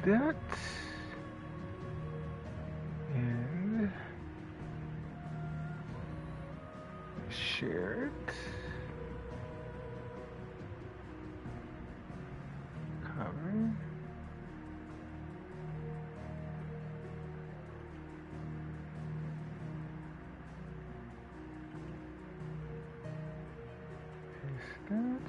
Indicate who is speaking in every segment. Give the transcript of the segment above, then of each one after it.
Speaker 1: that. And share it. Cover. Paste that.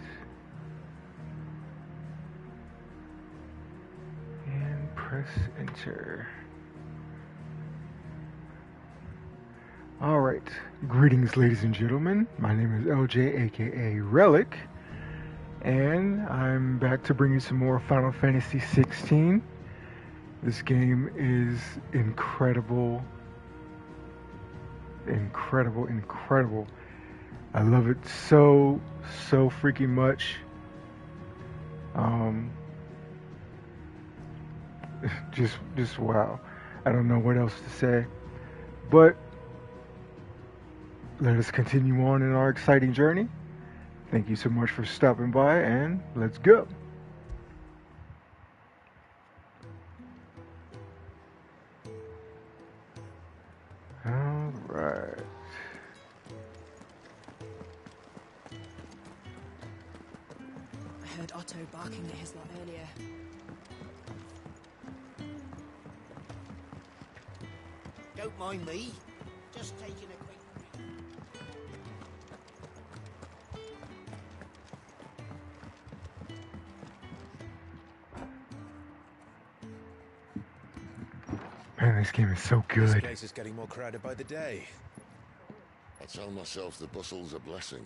Speaker 1: And press enter. Alright, greetings ladies and gentlemen, my name is LJ aka Relic, and I'm back to bring you some more Final Fantasy XVI. This game is incredible, incredible. I love it so freaking much. Just wow. I don't know what else to say, but let us continue on in our exciting journey. Thank you so much for stopping by, and let's go. All right.
Speaker 2: I heard Otto barking at his lot earlier.
Speaker 3: Don't mind me. Just taking a quick...
Speaker 1: Man, this game is so good.
Speaker 4: This place is getting more crowded by the day.
Speaker 5: I tell myself the bustle's a blessing.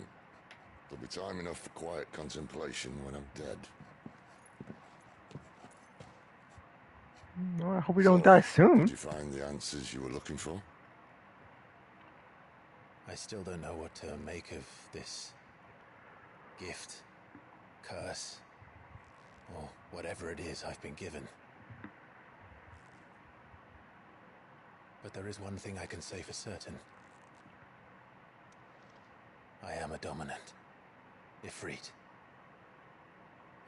Speaker 5: There'll be time enough for quiet contemplation when I'm dead.
Speaker 1: Well, I hope we don't die soon.
Speaker 5: Did you find the answers you were looking for?
Speaker 4: I still don't know what to make of this gift, curse, or whatever it is I've been given. But there is one thing I can say for certain. I am a dominant, Ifrit.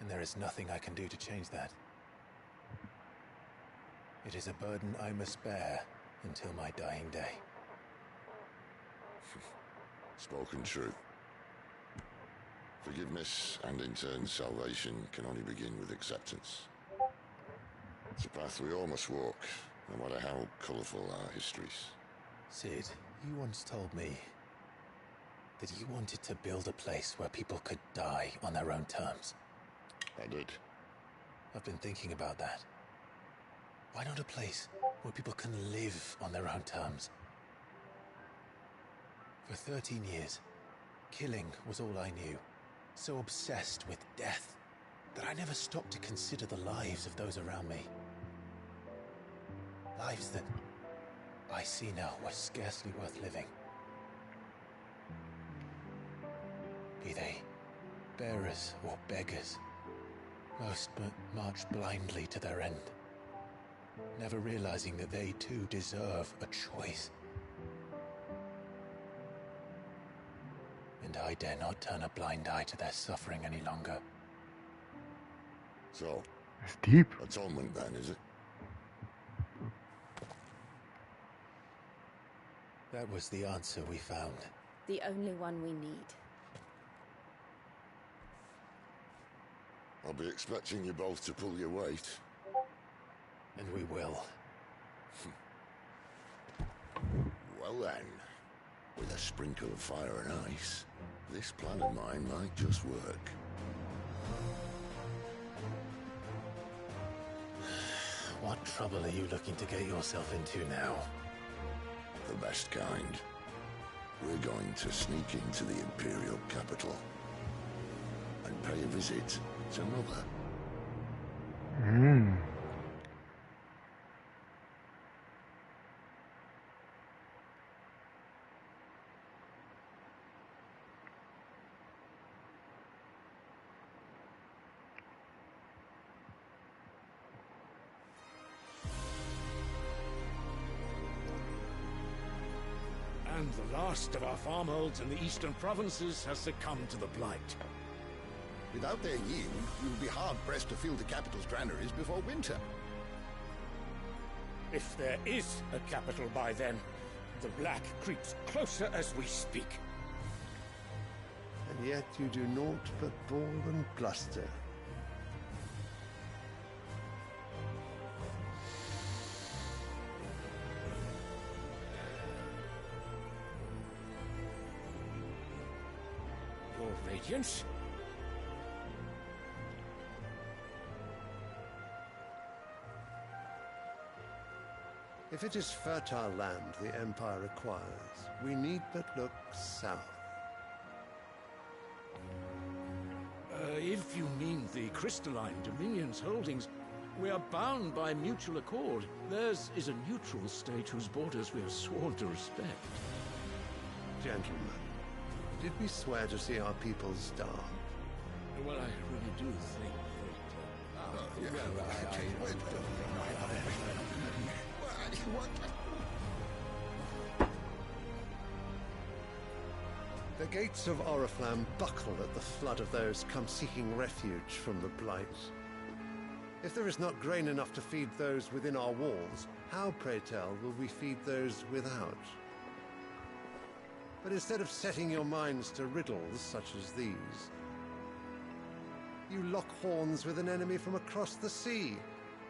Speaker 4: And there is nothing I can do to change that. It is a burden I must bear until my dying day.
Speaker 5: Spoken true. Forgiveness and in turn salvation can only begin with acceptance. It's a path we all must walk, no matter how colourful our histories.
Speaker 4: Sid, you once told me that you wanted to build a place where people could die on their own terms.
Speaker 5: I did.
Speaker 4: I've been thinking about that. Why not a place where people can live on their own terms? For 13 years, killing was all I knew. So obsessed with death that I never stopped to consider the lives of those around me. Lives that I see now were scarcely worth living. Be they bearers or beggars, most march blindly to their end, never realizing that they too deserve a choice. And I dare not turn a blind eye to their suffering any longer.
Speaker 5: So,
Speaker 1: It's deep.
Speaker 5: atonement then, is it?
Speaker 4: That was the answer we found.
Speaker 2: The only one we need.
Speaker 5: I'll be expecting you both to pull your weight.
Speaker 4: And we will.
Speaker 5: Well then, with a sprinkle of fire and ice, this plan of mine might just work.
Speaker 4: What trouble are you looking to get yourself into now?
Speaker 5: The best kind. We're going to sneak into the Imperial capital and pay a visit to Mother.
Speaker 6: And the last of our farmholds in the eastern provinces has succumbed to the blight.
Speaker 7: Without their yield, you'll be hard-pressed to fill the capital's granaries before winter.
Speaker 6: If there is a capital by then, the Black creeps closer as we speak.
Speaker 7: And yet you do naught but bawl and bluster.
Speaker 6: Your Radiance?
Speaker 7: If it is fertile land the Empire requires, we need but look south.
Speaker 6: If you mean the crystalline Dominion's holdings, we are bound by mutual accord. Theirs is a neutral state whose borders we have sworn to respect.
Speaker 7: Gentlemen, did we swear to see our people starve?
Speaker 6: Well, I really do think
Speaker 7: The gates of Oriflamme buckle at the flood of those come seeking refuge from the Blight. If there is not grain enough to feed those within our walls, how, pray tell, will we feed those without? But instead of setting your minds to riddles such as these, you lock horns with an enemy from across the sea,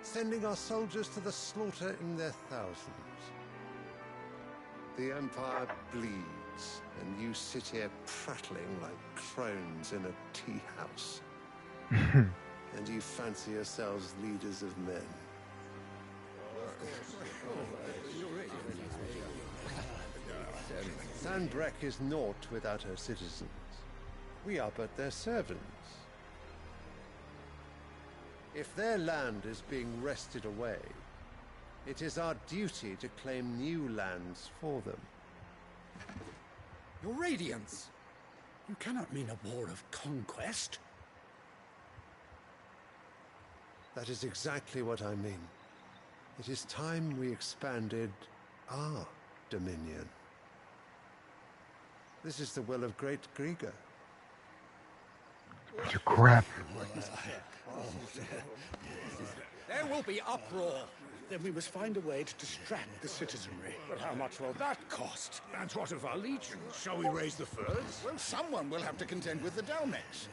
Speaker 7: sending our soldiers to the slaughter in their thousands. The Empire bleeds, and you sit here prattling like crones in a tea house. And you fancy yourselves leaders of men. Sanbreque is naught without her citizens. We are but their servants. If their land is being wrested away, it is our duty to claim new lands for them.
Speaker 6: Your Radiance! You cannot mean a war of conquest.
Speaker 7: That is exactly what I mean. It is time we expanded our dominion. This is the will of great Grieger.
Speaker 1: Bunch of crap.
Speaker 6: There will be uproar. Then we must find a way to distract the citizenry. But how much will that cost? And what of our legions? Shall we raise the furs?
Speaker 8: Well, someone will have to contend with the Dalmex.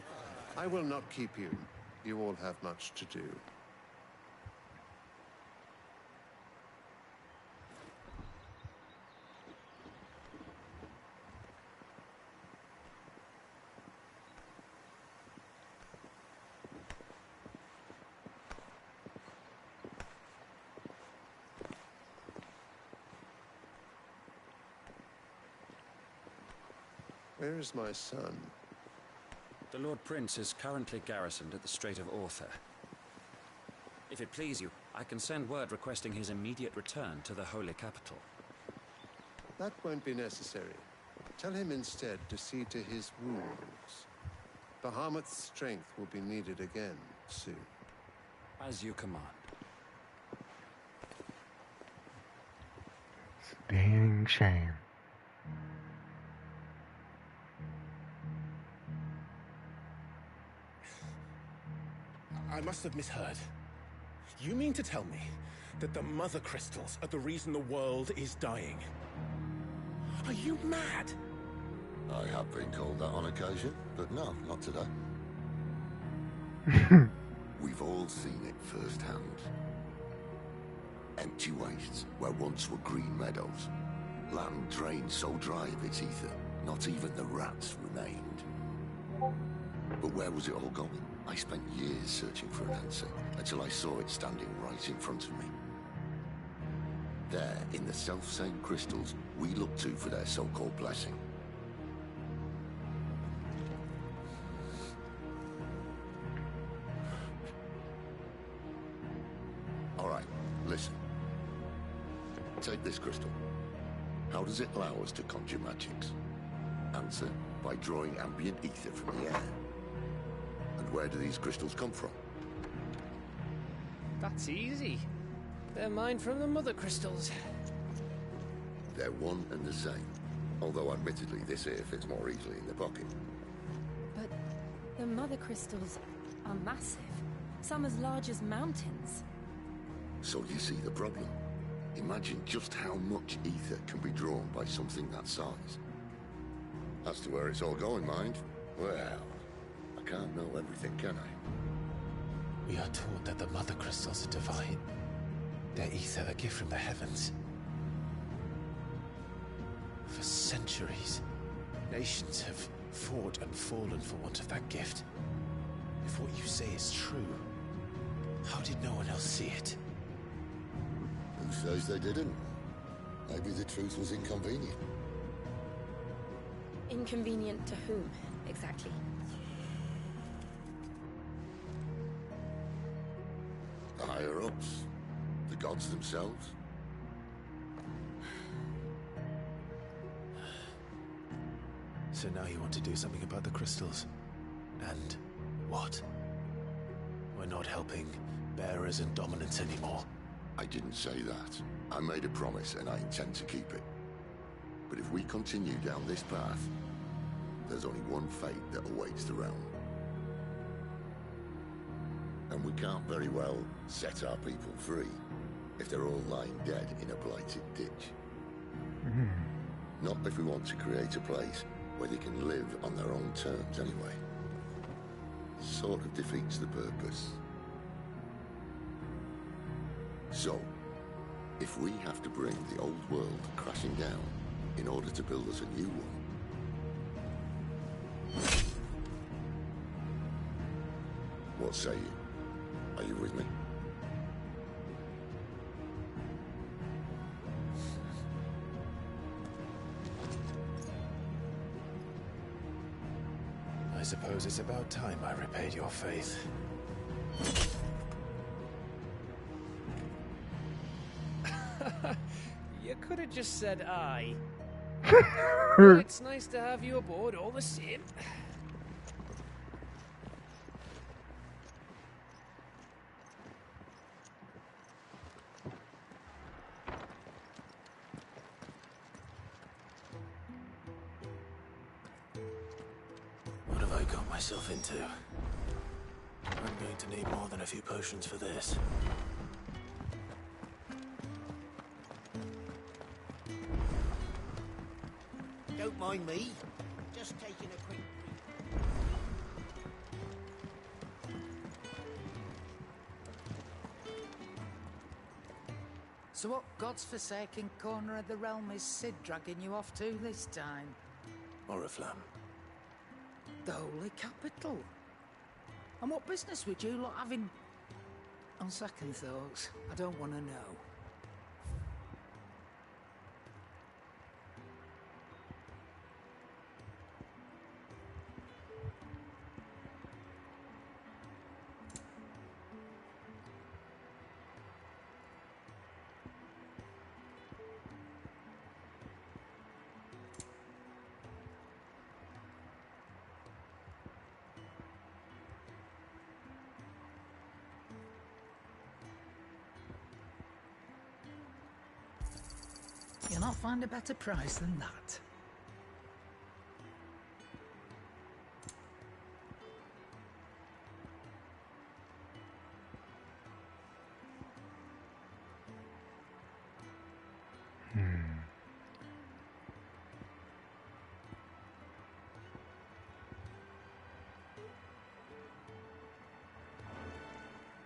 Speaker 7: I will not keep you. You all have much to do. Where is my son?
Speaker 9: The Lord Prince is currently garrisoned at the Strait of Author. If it please you, I can send word requesting his immediate return to the Holy Capital.
Speaker 7: That won't be necessary. Tell him instead to see to his wounds. Bahamut's strength will be needed again soon.
Speaker 9: As you command.
Speaker 1: It's a dang shame.
Speaker 8: I must have misheard. You mean to tell me that the Mother Crystals are the reason the world is dying? Are you mad?
Speaker 5: I have been called that on occasion, but no, not today. We've all seen it firsthand. Empty wastes where once were green meadows. Land drained so dry of its ether, not even the rats remained. But where was it all going? I spent years searching for an answer, until I saw it standing right in front of me. There, in the self-same crystals we look to for their so-called blessing. All right, listen. Take this crystal. How does it allow us to conjure magics? Answer, by drawing ambient ether from the air. And where do these crystals come from?
Speaker 10: That's easy. They're mined from the Mother Crystals.
Speaker 5: They're one and the same. Although admittedly this here fits more easily in the pocket.
Speaker 2: But the Mother Crystals are massive. Some as large as mountains.
Speaker 5: So you see the problem. Imagine just how much ether can be drawn by something that size. As to where it's all going, mind, well, I can't know everything, can I?
Speaker 4: We are taught that the mother crystals are divine. Their ether a gift from the heavens. For centuries, nations have fought and fallen for want of that gift. If what you say is true, how did no one else see it?
Speaker 5: Who says they didn't? Maybe the truth was inconvenient.
Speaker 11: Inconvenient to whom, exactly?
Speaker 5: The higher-ups? The gods themselves?
Speaker 4: So now you want to do something about the crystals? And what? We're not helping bearers and dominants anymore.
Speaker 5: I didn't say that. I made a promise and I intend to keep it. But if we continue down this path, there's only one fate that awaits the realm. And we can't very well set our people free if they're all lying dead in a blighted ditch. Not if we want to create a place where they can live on their own terms anyway. Sort of defeats the purpose. So, if we have to bring the old world crashing down in order to build us a new one, what say you? Are you with me?
Speaker 4: I suppose it's about time I repaid your faith.
Speaker 10: You could have just said aye. But it's nice to have you aboard all the same.
Speaker 4: What have I got myself into? I'm going to need more than a few potions for this.
Speaker 3: Don't mind me. Just taking a quick
Speaker 12: So what God's forsaken corner of the realm is Sid dragging you off to this time?
Speaker 4: Oriflamme.
Speaker 12: The Holy Capital. And what business would you lot having? On second thoughts, I don't want to know. You'll not find a better price than that.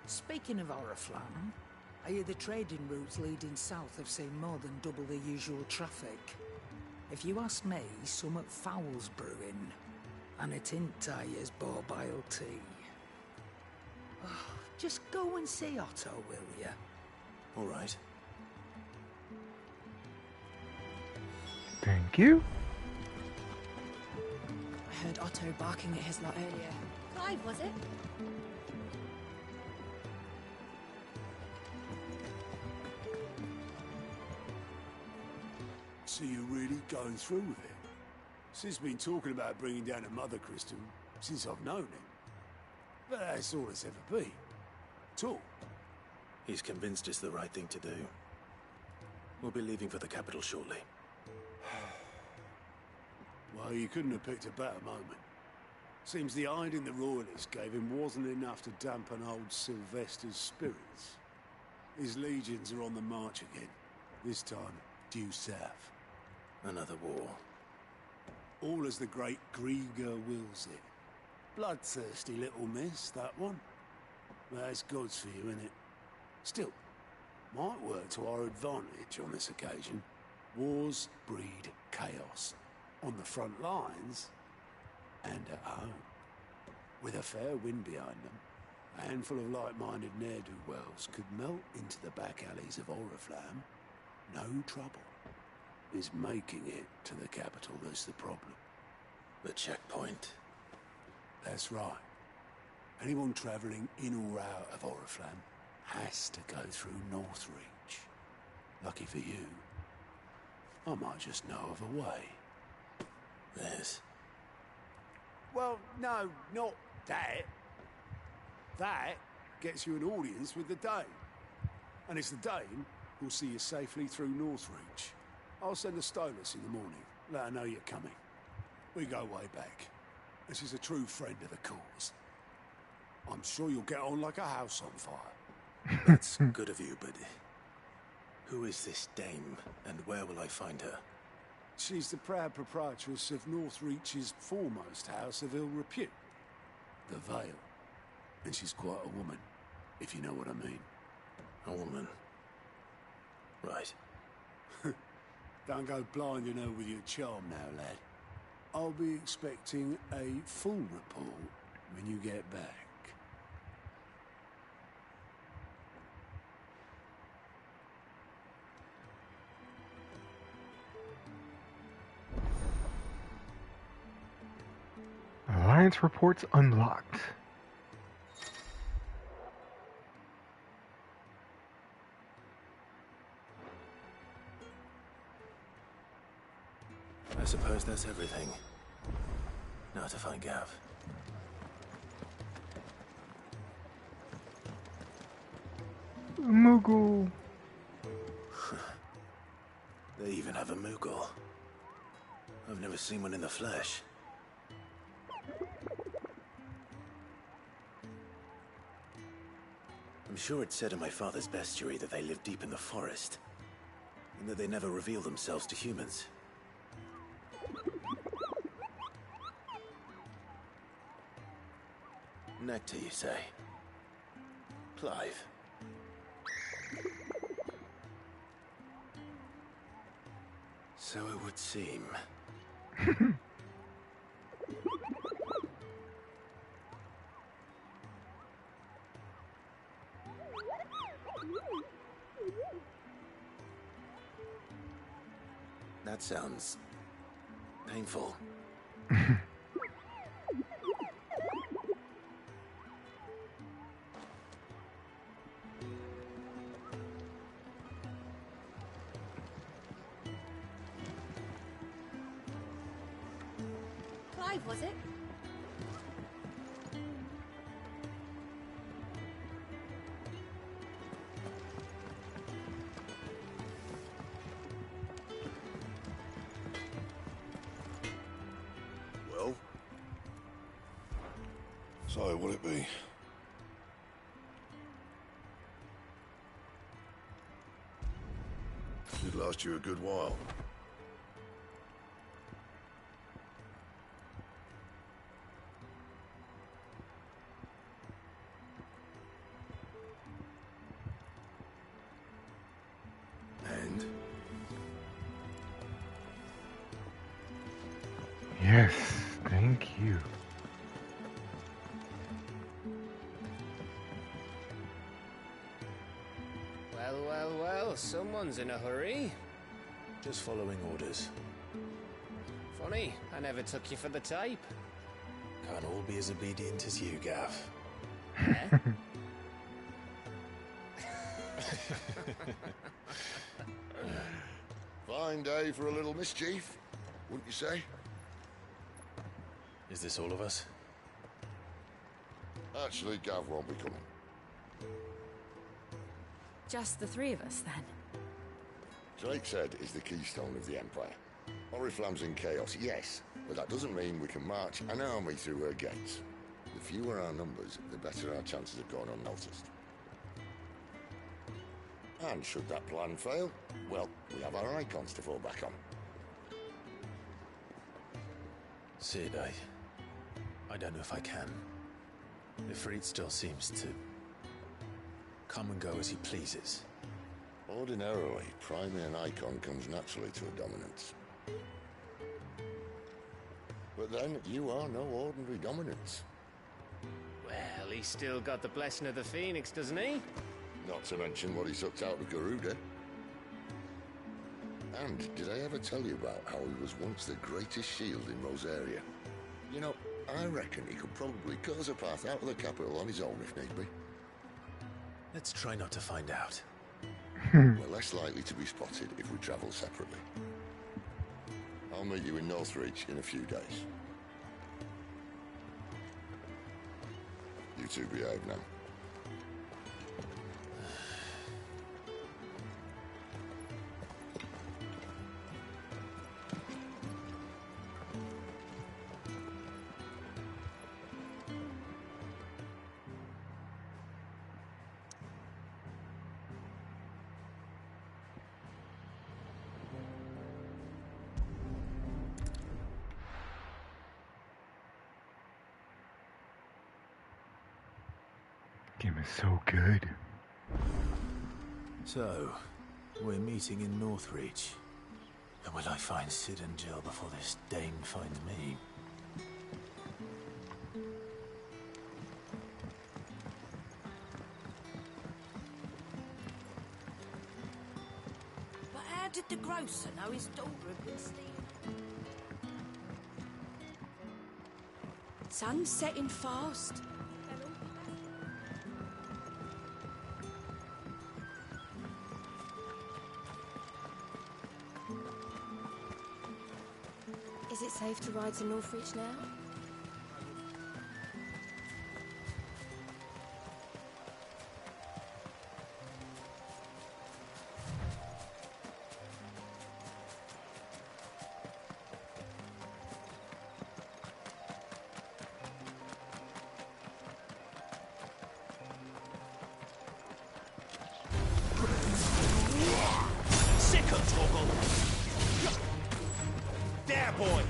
Speaker 12: Speaking of Oriflamme, I hear the trading routes leading south have seen more than double the usual traffic. If you ask me, somewhat foul's brewing, and it ain't Tyre's borbile tea. Oh, just go and see Otto, will ya?
Speaker 4: All right.
Speaker 1: Thank you.
Speaker 2: I heard Otto barking at his lot earlier.
Speaker 11: Clive, was it?
Speaker 6: So you're really going through with it? Sid's been talking about bringing down a mother crystal since I've known him. But that's all it's ever been. Talk.
Speaker 4: He's convinced it's the right thing to do. We'll be leaving for the capital shortly.
Speaker 6: Well, you couldn't have picked a better moment. Seems the hiding the royalists gave him wasn't enough to dampen old Sylvester's spirits. His legions are on the march again. This time, due south.
Speaker 4: Another war.
Speaker 6: All as the great Grieger wills it. Bloodthirsty little miss, that one. But it's God's for you, innit? Still, might work to our advantage on this occasion. Wars breed chaos. On the front lines, and at home. With a fair wind behind them, a handful of like-minded ne'er-do-wells could melt into the back alleys of Oriflamme. No trouble. It's making it to the capital that's the problem.
Speaker 4: The checkpoint.
Speaker 6: That's right. Anyone travelling in or out of Oriflamme has to go through Northreach. Lucky for you, I might just know of a way.
Speaker 4: There's...
Speaker 6: Well, no, not that. That gets you an audience with the Dame. And it's the Dame who'll see you safely through Northreach. I'll send a Stolas in the morning. Let her know you're coming. We go way back. And she's a true friend of the cause. I'm sure you'll get on like a house on fire.
Speaker 4: That's good of you, but... who is this Dame, and where will I find her?
Speaker 6: She's the proud proprietress of Northreach's foremost house of ill repute, the Vale. And she's quite a woman, if you know what I mean.
Speaker 4: A woman? Right.
Speaker 6: Don't go blinding her with your charm now, lad. I'll be expecting a full report when you get back.
Speaker 1: Alliance reports unlocked.
Speaker 4: I suppose that's everything. Now to find Gav.
Speaker 1: Moogle.
Speaker 4: They even have a Moogle. I've never seen one in the flesh. I'm sure it said in my father's bestiary that they live deep in the forest, and that they never reveal themselves to humans. Nectar, you say? Clive. So it would seem. That sounds painful.
Speaker 11: Clive, was it?
Speaker 5: Well? So, what'll it be? Should last you a good while. And?
Speaker 1: Yes, thank you.
Speaker 10: Well, well, well, someone's in a hurry.
Speaker 4: Just following orders.
Speaker 10: Funny, I never took you for the type.
Speaker 4: Can't all be as obedient as you, Gav.
Speaker 10: Eh?
Speaker 5: Fine day for a little mischief, wouldn't you say?
Speaker 4: Is this all of us?
Speaker 5: Actually, Gav won't be coming.
Speaker 11: Just the three of us, then.
Speaker 5: Drake's Head is the keystone of the Empire. Oriflamme's in chaos, yes, but that doesn't mean we can march an army through her gates. The fewer our numbers, the better our chances of going unnoticed. And should that plan fail, well, we have our icons to fall back on.
Speaker 4: Sid, I don't know if I can. Ifrit still seems to come and go as he pleases.
Speaker 5: Ordinarily, priming an icon comes naturally to a dominance. But then, you are no ordinary dominance.
Speaker 10: Well, he's still got the blessing of the Phoenix, doesn't he?
Speaker 5: Not to mention what he sucked out of Garuda. And did I ever tell you about how he was once the greatest shield in Rosaria? You know, I reckon he could probably cut us a path out of the capital on his own if need be.
Speaker 4: Let's try not to find out.
Speaker 5: We're less likely to be spotted if we travel separately. I'll meet you in Northreach in a few days. You two behave now.
Speaker 1: Game is so good.
Speaker 4: So, we're meeting in Northreach. And will I find Sid and Jill before this Dane finds me?
Speaker 13: But how did the grocer know his daughter had been stealing?
Speaker 2: Sun's setting fast. Is it safe to ride to Northreach now?
Speaker 8: Sick of Torgal! There, boy!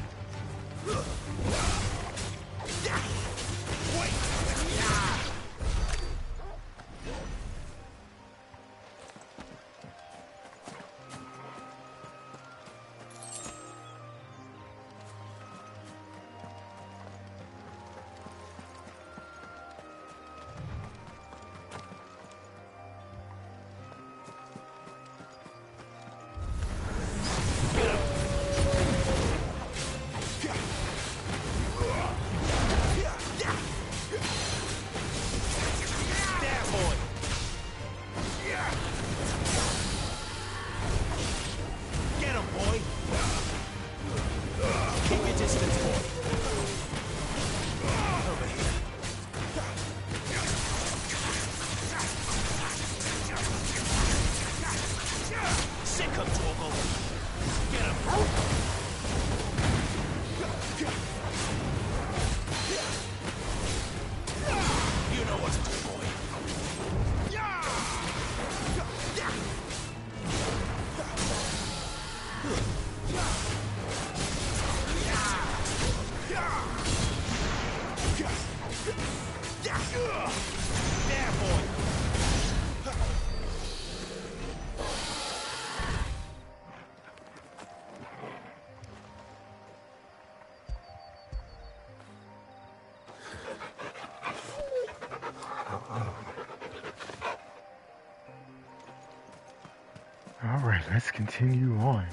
Speaker 1: Alright, let's continue on.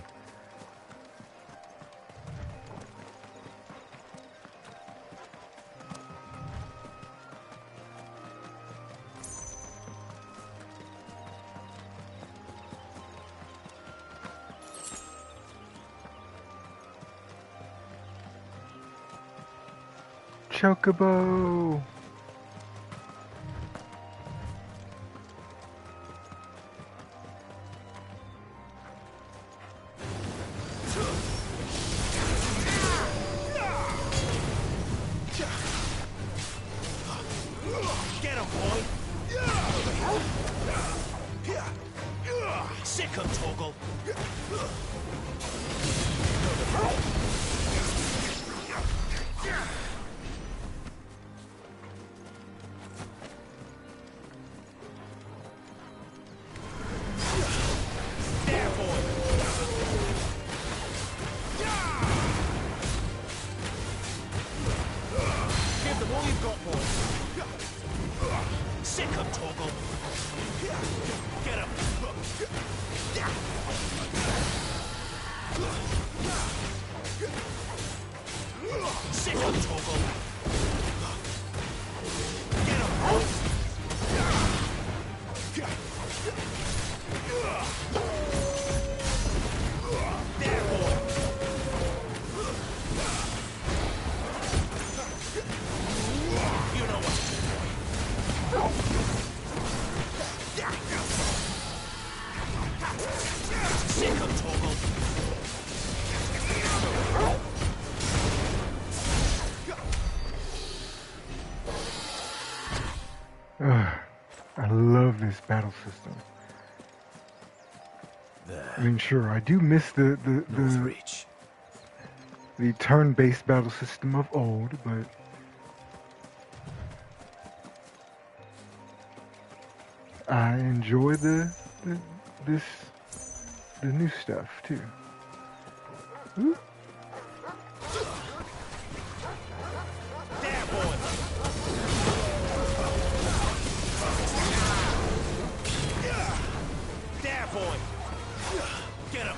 Speaker 1: Chocobo!
Speaker 8: Get him, boy!
Speaker 3: Sick 'em, Torgal. There, boy. Give them all you've got, boy. Sick 'em, Torgal. Get 'em. Sick 'em, Torgal. Get 'em, boy. There, boy. You know what to do, boy. Sick 'em, Torgal.
Speaker 1: I love this battle system. I mean, sure, I do miss the turn-based battle system of old, but I enjoy the new stuff too. Ooh.
Speaker 3: There, boy. There, boy. Get him.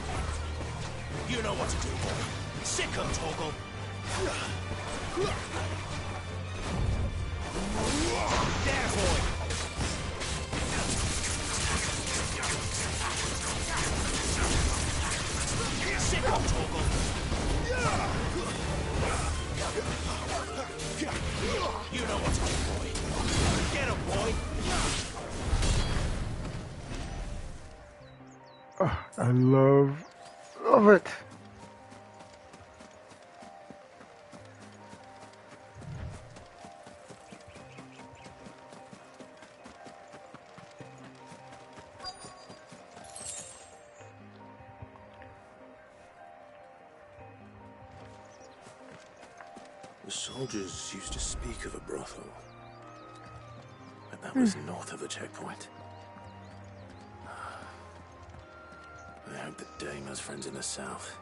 Speaker 3: You know what to do, boy. Sick 'em, Torgal. There, boy. Sick 'em, Torgal. You know what to do, boy. Get him, boy.
Speaker 1: Oh, I love it.
Speaker 14: The soldiers used to speak of a brothel, but that was north of the checkpoint. I hope that Dame has friends in the south.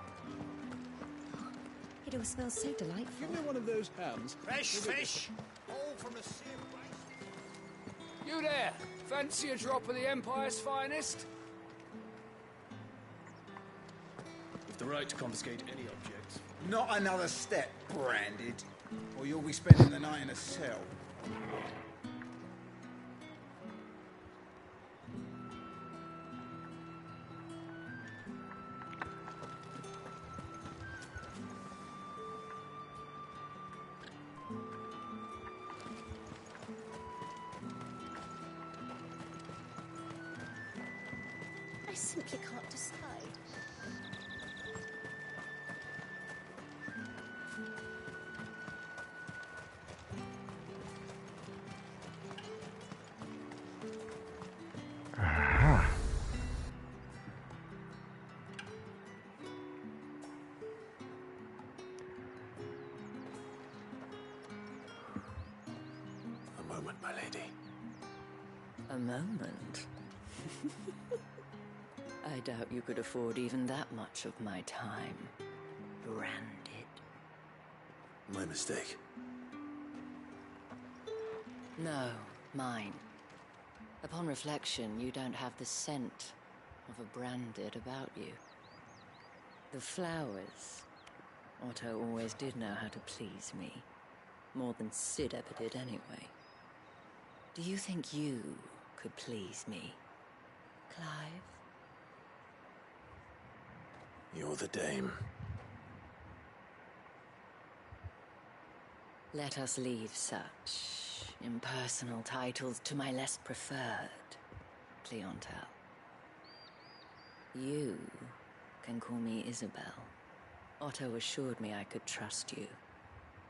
Speaker 11: It all smells so delightful.
Speaker 15: Give me one of those hams.
Speaker 3: Fresh fish. All from the sea.
Speaker 10: You there! Fancy a drop of the Empire's finest?
Speaker 15: With the right to confiscate any objects.
Speaker 16: Not another step, branded, or you'll be spending the night in a cell.
Speaker 11: I simply can't decide.
Speaker 1: Aha.
Speaker 14: A moment, my lady.
Speaker 17: A moment? I doubt you could afford even that much of my time. Branded.
Speaker 14: My mistake.
Speaker 17: No, mine. Upon reflection, you don't have the scent of a branded about you. The flowers. Otto always did know how to please me. More than Sid ever did anyway. Do you think you could please me, Clive?
Speaker 14: You're the Dame.
Speaker 17: Let us leave such impersonal titles to my less preferred clientele. You can call me Isabel. Otto assured me I could trust you.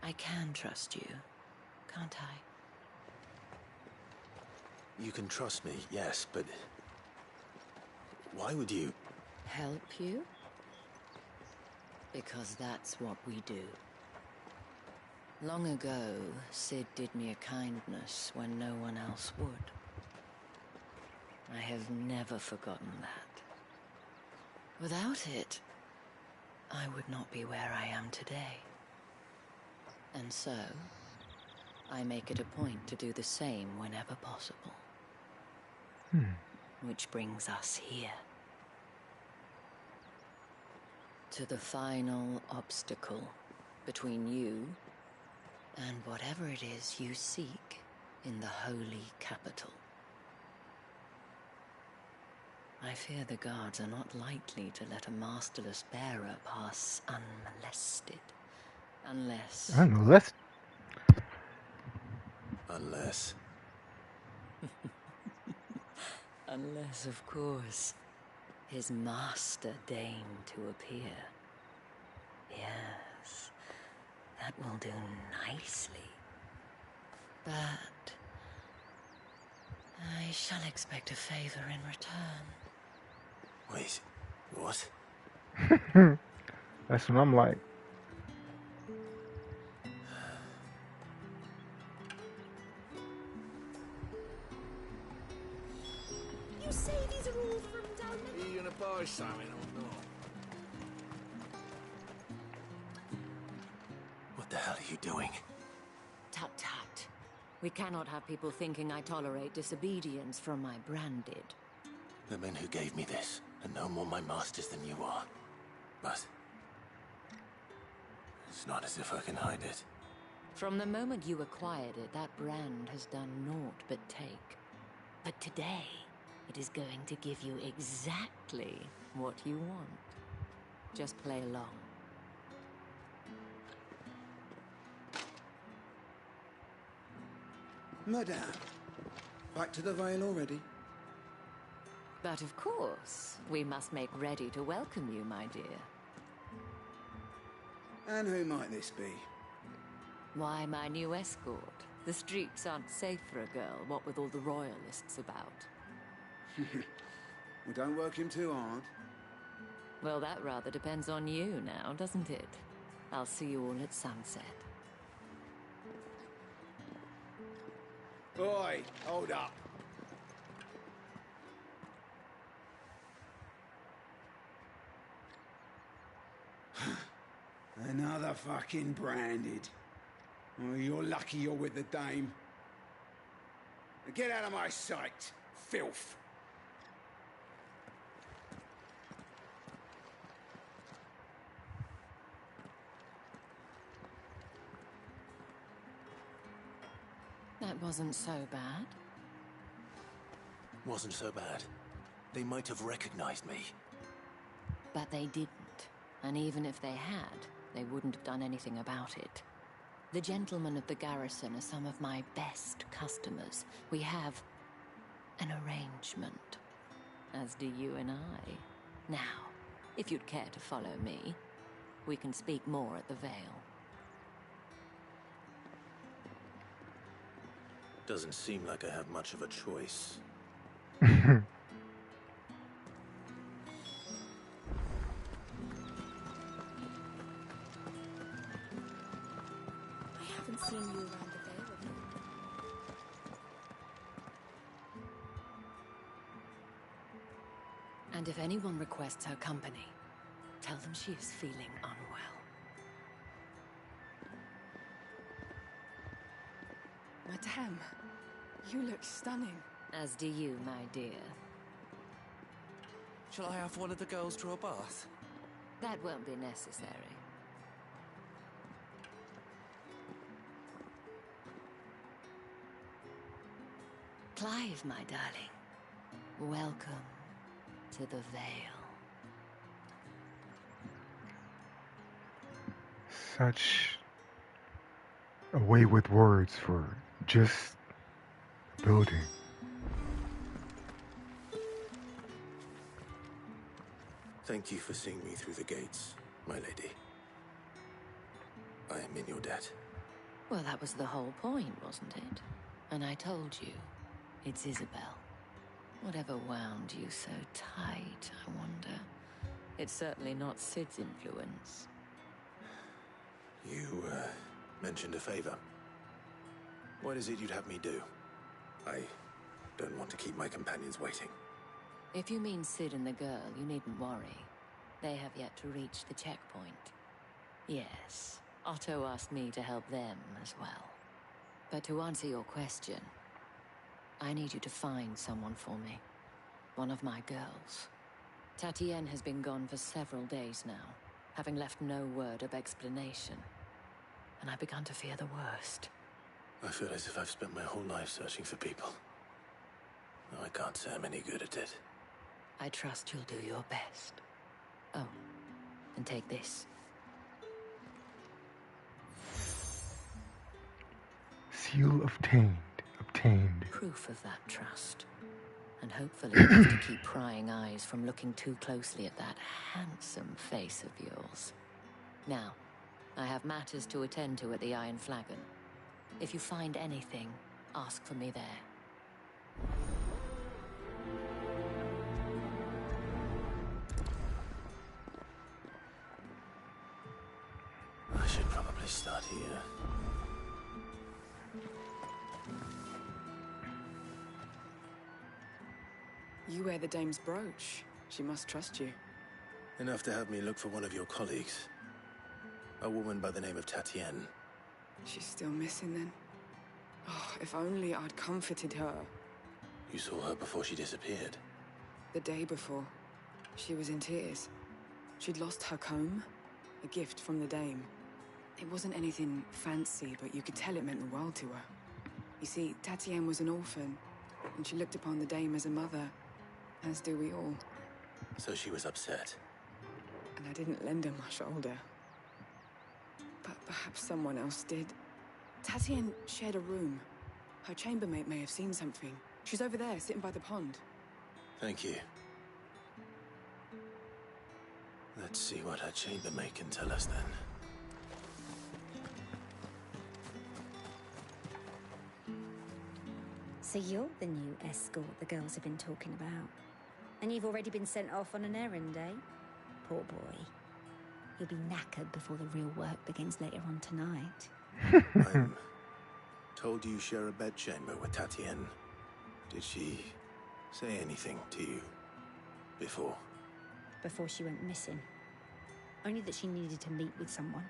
Speaker 17: I can trust you, can't I?
Speaker 14: You can trust me, yes, but Why would you?
Speaker 17: Help you? Because that's what we do. Long ago, Sid did me a kindness when no one else would. I have never forgotten that. Without it, I would not be where I am today. And so, I make it a point to do the same whenever possible. Which brings us here. To the final obstacle between you and whatever it is you seek in the holy capital. I fear the guards are not likely to let a masterless bearer pass unmolested. Unless...
Speaker 1: Unless...
Speaker 14: Unless...
Speaker 17: Unless, of course, his master deigned to appear. Yes, that will do nicely. But I shall expect a favor in return.
Speaker 14: Wait, what?
Speaker 1: That's what I'm like.
Speaker 11: You say these are all from down there?
Speaker 16: Are you gonna buy something or not?
Speaker 14: What the hell are you doing?
Speaker 17: Tut tut. We cannot have people thinking I tolerate disobedience from my branded.
Speaker 14: The men who gave me this are no more my masters than you are. But... it's not as if I can hide it.
Speaker 17: From the moment you acquired it, that brand has done naught but take. But today, it is going to give you exactly what you want. Just play along.
Speaker 16: Madame, back to the Vale already?
Speaker 17: But of course, we must make ready to welcome you, my dear.
Speaker 16: And who might this be?
Speaker 17: Why, my new escort. The streets aren't safe for a girl, what with all the royalists about.
Speaker 16: Well, don't work him too hard.
Speaker 17: Well, that rather depends on you now, doesn't it? I'll see you all at sunset.
Speaker 16: Oi, hold up. Another fucking branded. Oh, you're lucky you're with the dame. Get out of my sight, filth.
Speaker 17: That wasn't so bad.
Speaker 14: Wasn't so bad. They might have recognized me.
Speaker 17: But they didn't. And even if they had, they wouldn't have done anything about it. The gentlemen of the garrison are some of my best customers. We have an arrangement, as do you and I. Now, if you'd care to follow me, we can speak more at the Vale.
Speaker 14: Doesn't seem like I have much of a choice.
Speaker 11: I haven't seen you around the Vale of late.
Speaker 17: And if anyone requests her company, tell them she is feeling unwell.
Speaker 2: Madame, you look stunning.
Speaker 17: As do you, my dear.
Speaker 3: Shall I have one of the girls draw a bath?
Speaker 17: That won't be necessary. Clive, my darling. Welcome to the Vale.
Speaker 1: Such a way with words for just building.
Speaker 14: Thank you for seeing me through the gates, my lady. I am in your debt.
Speaker 17: Well, that was the whole point, wasn't it? And I told you, it's Isabel. Whatever wound you so tight, I wonder. It's certainly not Sid's influence.
Speaker 14: You, mentioned a favor. What is it you'd have me do? I don't want to keep my companions waiting.
Speaker 17: If you mean Sid and the girl, you needn't worry. They have yet to reach the checkpoint. Yes, Otto asked me to help them as well. But to answer your question, I need you to find someone for me. One of my girls. Tatienne has been gone for several days now, having left no word of explanation. And I've begun to fear the worst.
Speaker 14: I feel as if I've spent my whole life searching for people. No, I can't say I'm any good at it.
Speaker 17: I trust you'll do your best. Oh, and take this.
Speaker 1: Seal obtained. Obtained.
Speaker 17: Proof of that trust. And hopefully enough to keep prying eyes from looking too closely at that handsome face of yours. Now, I have matters to attend to at the Iron Flagon. If you find anything, ask for me there.
Speaker 14: I should probably start here.
Speaker 2: You wear the dame's brooch. She must trust you.
Speaker 14: Enough to have me look for one of your colleagues. A woman by the name of Tatienne.
Speaker 2: She's still missing then. Oh, if only I'd comforted her.
Speaker 14: You saw her before she disappeared?
Speaker 2: The day before. She was in tears. She'd lost her comb, a gift from the dame. It wasn't anything fancy, but you could tell it meant the world to her. You see, Tatienne was an orphan, and she looked upon the dame as a mother, as do we all.
Speaker 14: So she was upset.
Speaker 2: And I didn't lend her my shoulder. But perhaps someone else did. Tatienne shared a room. Her chambermaid may have seen something. She's over there, sitting by the pond.
Speaker 14: Thank you. Let's see what her chambermaid can tell us then.
Speaker 18: So you're the new escort the girls have been talking about. And you've already been sent off on an errand, eh? Poor boy. You'll be knackered before the real work begins later on tonight.
Speaker 14: I'm told you share a bedchamber with Tatienne. Did she say anything to you before?
Speaker 18: Before she went missing. Only that she needed to meet with someone.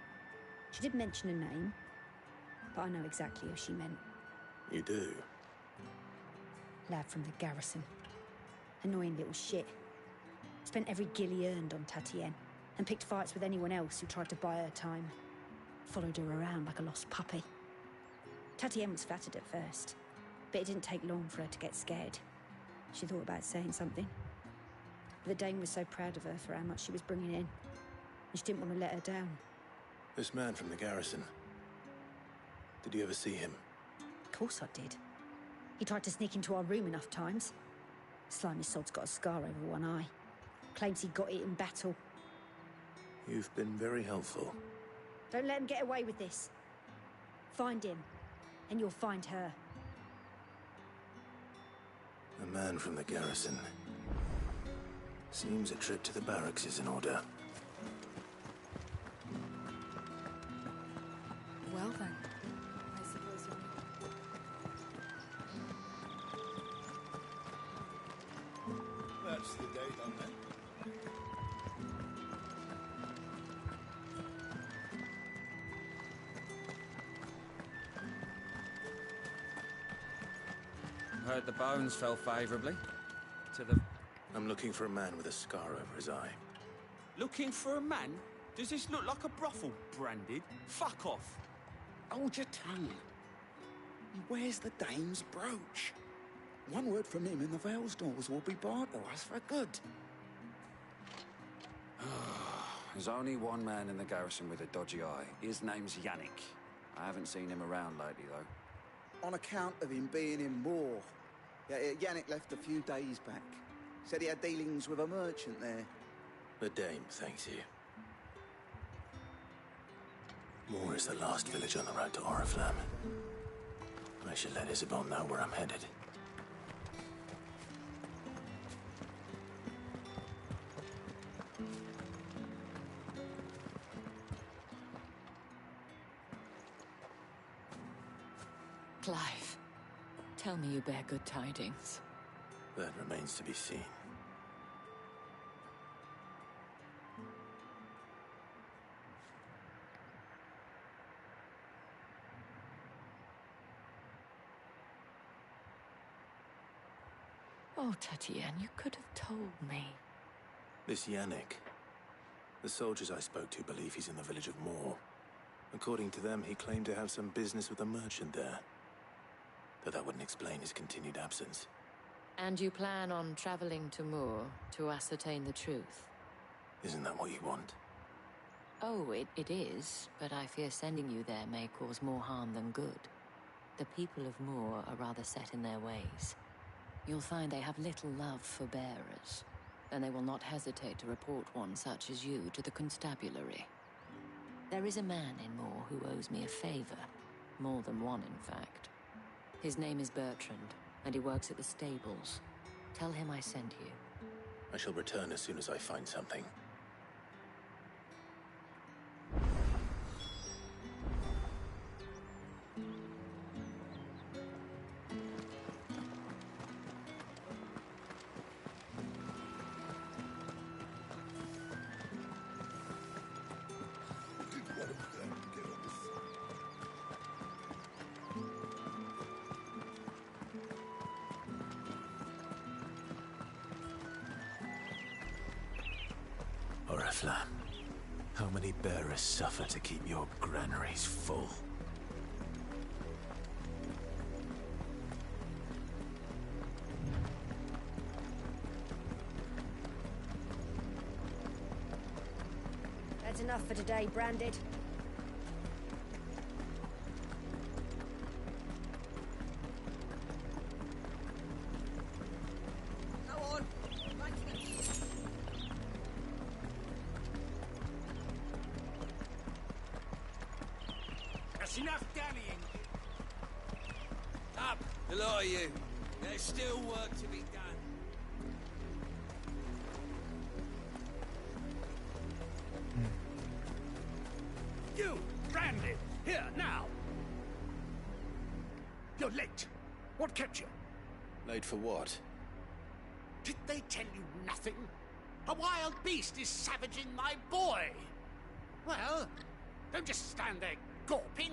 Speaker 18: She did mention a name, but I know exactly who she meant.
Speaker 14: You do?
Speaker 18: Lad from the garrison. Annoying little shit. Spent every gil he earned on Tatienne, and picked fights with anyone else who tried to buy her time. Followed her around like a lost puppy. Tatienne was flattered at first, but it didn't take long for her to get scared. She thought about saying something. But the dame was so proud of her for how much she was bringing in, and she didn't want to let her down.
Speaker 14: This man from the garrison. Did you ever see him?
Speaker 18: Of course I did. He tried to sneak into our room enough times. Slimy sod's got a scar over one eye. Claims he got it in battle.
Speaker 14: You've been very helpful.
Speaker 18: Don't let him get away with this. Find him, and you'll find her.
Speaker 14: A man from the garrison. Seems a trip to the barracks is in order.
Speaker 2: Well then, I suppose you're...
Speaker 3: That's the day done then.
Speaker 9: Heard the bones fell favourably to the...
Speaker 14: I'm looking for a man with a scar over his eye.
Speaker 3: Looking for a man? Does this look like a brothel, Branded? Fuck off.
Speaker 16: Hold your tongue. He wears the dame's brooch. One word from him and the Vale's doors will be barred to us for good.
Speaker 9: There's only one man in the garrison with a dodgy eye. His name's Yannick. I haven't seen him around lately, though.
Speaker 16: On account of him being in war. Yeah, Yannick left a few days back. Said he had dealings with a merchant there.
Speaker 14: The dame thanks you. Moore is the last village on the road to Oriflamme. I should let Isabel know where I'm headed.
Speaker 17: Clive, tell me you bear good tidings.
Speaker 14: That remains to be seen.
Speaker 17: Oh, Tatienne, you could have told me.
Speaker 14: This Yannick. The soldiers I spoke to believe he's in the village of Moor. According to them, he claimed to have some business with a merchant there. Though that wouldn't explain his continued absence.
Speaker 17: And you plan on traveling to Moor to ascertain the truth?
Speaker 14: Isn't that what you want?
Speaker 17: Oh, it is, but I fear sending you there may cause more harm than good. The people of Moor are rather set in their ways. You'll find they have little love for bearers, and they will not hesitate to report one such as you to the constabulary. There is a man in Moor who owes me a favor. More than one, in fact. His name is Bertrand, and he works at the stables. Tell him I sent you.
Speaker 14: I shall return as soon as I find something. Oriflamme, how many bearers suffer to keep your granaries full?
Speaker 18: That's enough for today, Branded.
Speaker 3: That's enough dallying. Up, the lot of you. There's still work to be done.
Speaker 6: You, Branded, here, now! You're late. What kept you?
Speaker 14: Late for what?
Speaker 6: Did they tell you nothing? A wild beast is savaging my boy! Well, don't just stand there gawping.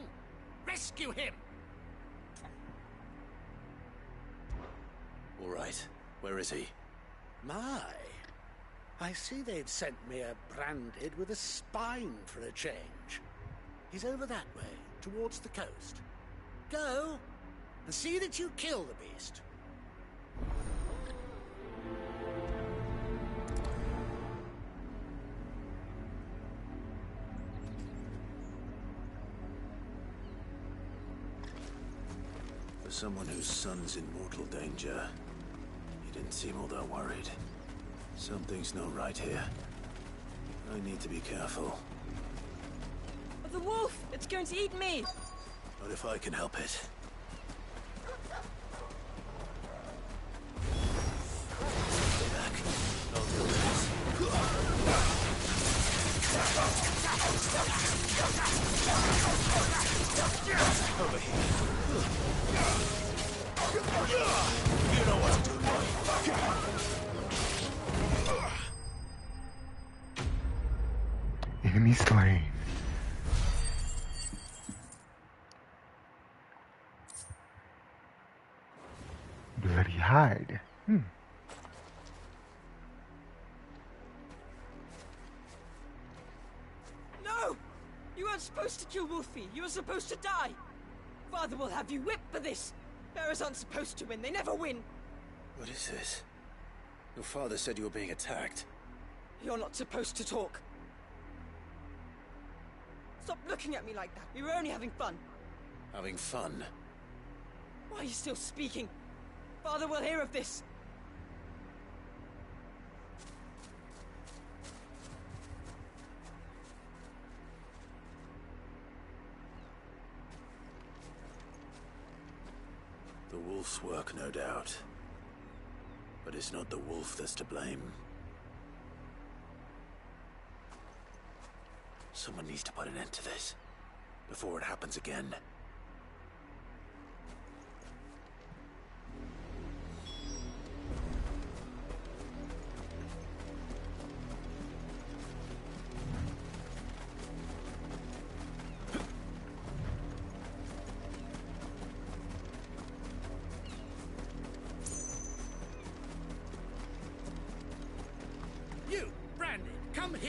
Speaker 6: Rescue him!
Speaker 14: All right. Where is he?
Speaker 6: My, I see they've sent me a Branded with a spine for a change. He's over that way, towards the coast. Go, and see that you kill the beast.
Speaker 14: For someone whose son's in mortal danger, he didn't seem all that worried. Something's not right here. I need to be careful.
Speaker 19: The wolf! It's going to eat me!
Speaker 14: Not if I can help it. Stay back. I'll deal with this. Over here. You know what to do, boy.
Speaker 1: Enemy slain. Bloody hide.
Speaker 19: No! You weren't supposed to kill Wolfie. You were supposed to die. Father will have you whipped for this. Bearers aren't supposed to win. They never win.
Speaker 14: What is this? Your father said you were being attacked.
Speaker 19: You're not supposed to talk. Stop looking at me like that. We were only having fun.
Speaker 14: Having fun?
Speaker 19: Why are you still speaking? Father will hear of this.
Speaker 14: The wolf's work, no doubt. But it's not the wolf that's to blame. Someone needs to put an end to this, before it happens again.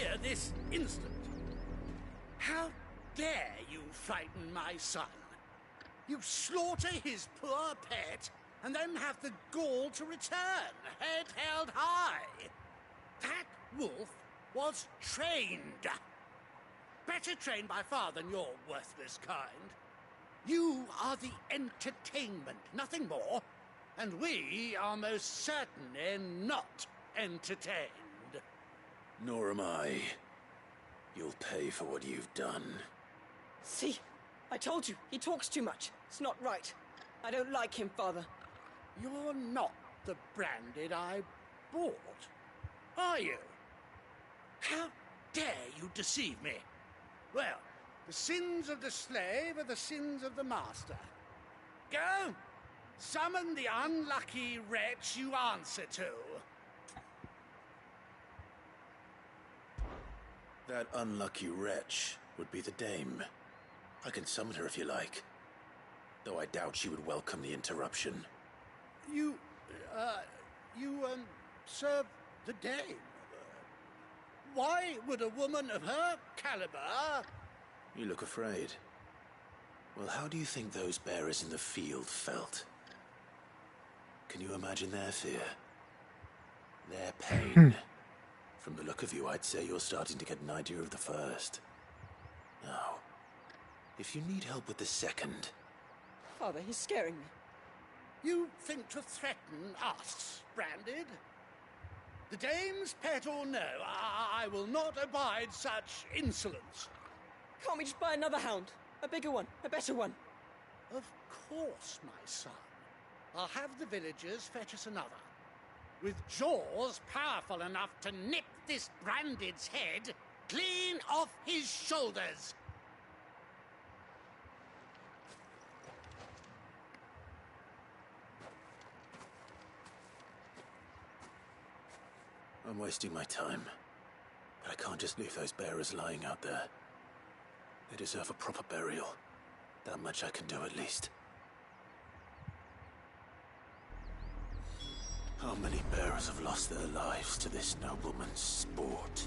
Speaker 20: here this instant. How dare you frighten my son? You slaughter his poor pet, and then have the gall to return, head held high. That wolf was trained. Better trained by far than your worthless kind. You are the entertainment, nothing more. And we are most certainly not entertained.
Speaker 14: Nor am I. You'll pay for what you've done.
Speaker 19: See? I told you, he talks too much. It's not right. I don't like him, Father.
Speaker 20: You're not the branded I bought, are you? How dare you deceive me? Well, the sins of the slave are the sins of the master. Go! Summon the unlucky wretch you answer to.
Speaker 14: That unlucky wretch would be the dame. I can summon her if you like. Though I doubt she would welcome the interruption.
Speaker 20: You serve the dame. Why would a woman of her caliber...
Speaker 14: You look afraid. Well, how do you think those bearers in the field felt? Can you imagine their fear? Their pain? From the look of you, I'd say you're starting to get an idea of the first. Now, if you need help with the second...
Speaker 19: Father, he's scaring me.
Speaker 20: You think to threaten us, Branded? The dame's pet or no, I will not abide such insolence.
Speaker 19: Can't we just buy another hound? A bigger one, a better one.
Speaker 20: Of course, my son. I'll have the villagers fetch us another. With jaws powerful enough to nip this Branded's head clean off his shoulders.
Speaker 14: I'm wasting my time. But I can't just leave those bearers lying out there. They deserve a proper burial. That much I can do at least. How many bearers have lost their lives to this nobleman's sport?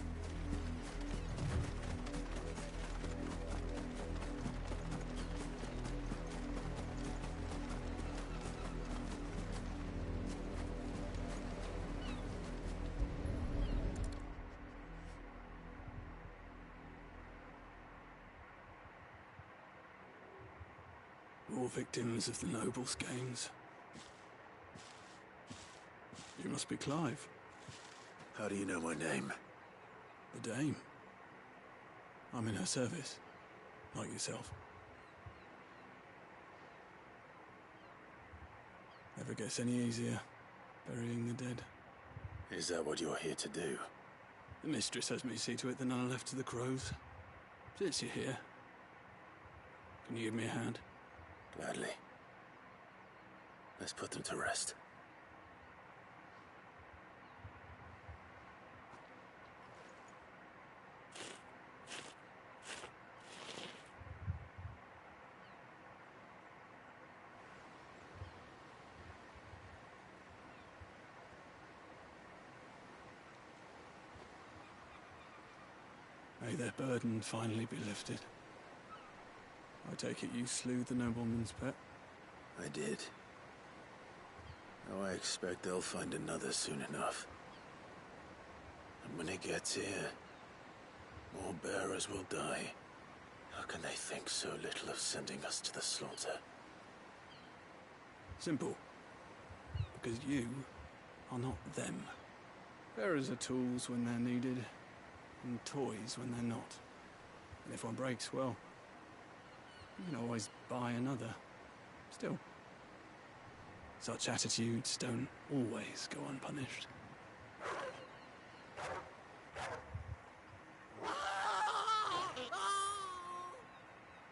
Speaker 15: All victims of the nobles' games. You must be Clive.
Speaker 14: How do you know my name?
Speaker 15: The Dame. I'm in her service, like yourself. Never gets any easier, burying the dead.
Speaker 14: Is that what you're here to do?
Speaker 15: The mistress has me see to it that none are left to the crows. Since you're here, can you give me a hand?
Speaker 14: Gladly. Let's put them to rest.
Speaker 15: May their burden finally be lifted. I take it you slew the nobleman's pet?
Speaker 14: I did. Now I expect they'll find another soon enough. And when it gets here, more bearers will die. How can they think so little of sending us to the slaughter?
Speaker 15: Simple. Because you are not them. Bearers are tools when they're needed, and toys when they're not. And if one breaks, well, you can always buy another. Still, such attitudes don't always go unpunished.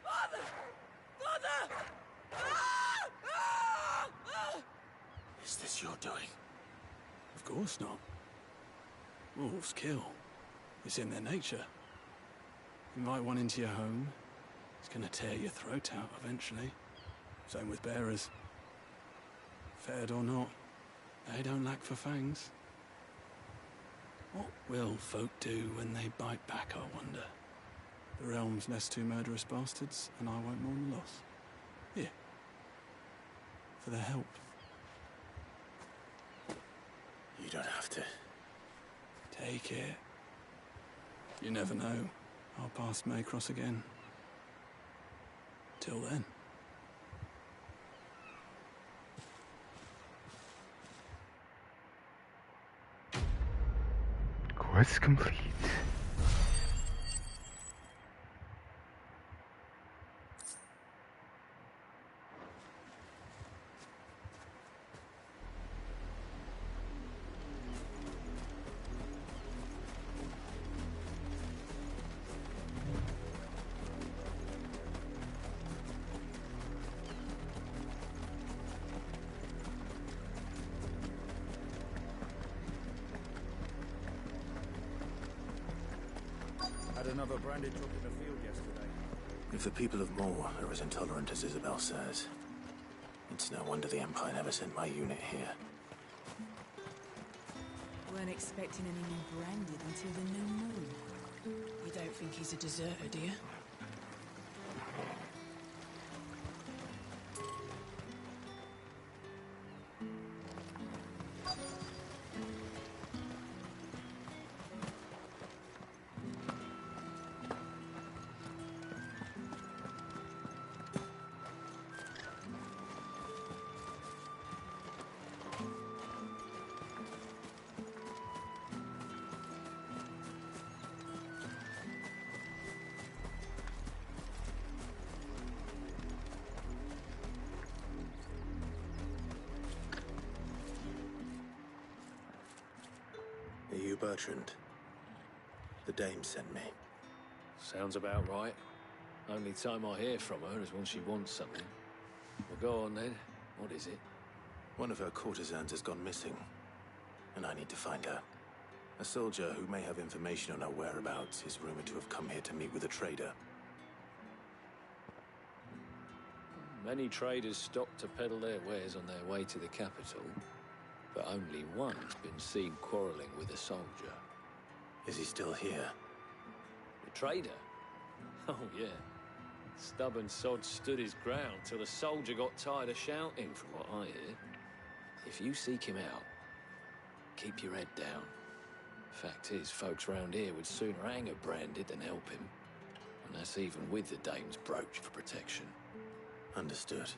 Speaker 19: Father! Father!
Speaker 14: Is this your doing?
Speaker 15: Of course not. Wolves kill. It's in their nature. Invite one into your home, it's gonna tear your throat out eventually. Same with bearers. Fed or not, they don't lack for fangs. What will folk do when they bite back, I wonder? The realm's less two murderous bastards, and I won't mourn the loss. Here. For their help.
Speaker 14: You don't have to.
Speaker 15: Take it. You never know. Our paths may cross again. Till then.
Speaker 1: Quest complete.
Speaker 3: Had another branded truck in the field yesterday.
Speaker 14: If the people of Moor are as intolerant as Isabel says, it's no wonder the Empire never sent my unit here.
Speaker 2: Weren't expecting anyone branded until the new moon.
Speaker 19: You don't think he's a deserter, do you?
Speaker 14: Are you Bertrand? The dame sent me.
Speaker 21: Sounds about right. Only time I hear from her is when she wants something. Well, go on then. What is it?
Speaker 14: One of her courtesans has gone missing, and I need to find her. A soldier who may have information on her whereabouts is rumored to have come here to meet with a trader.
Speaker 21: Many traders stop to peddle their wares on their way to the capital, but only one's been seen quarrelling with a soldier.
Speaker 14: Is he still here?
Speaker 21: The trader? Oh, yeah. Stubborn sod stood his ground till the soldier got tired of shouting, from what I hear. If you seek him out, keep your head down. Fact is, folks round here would sooner hang a branded than help him. And that's even with the dame's brooch for protection.
Speaker 14: Understood.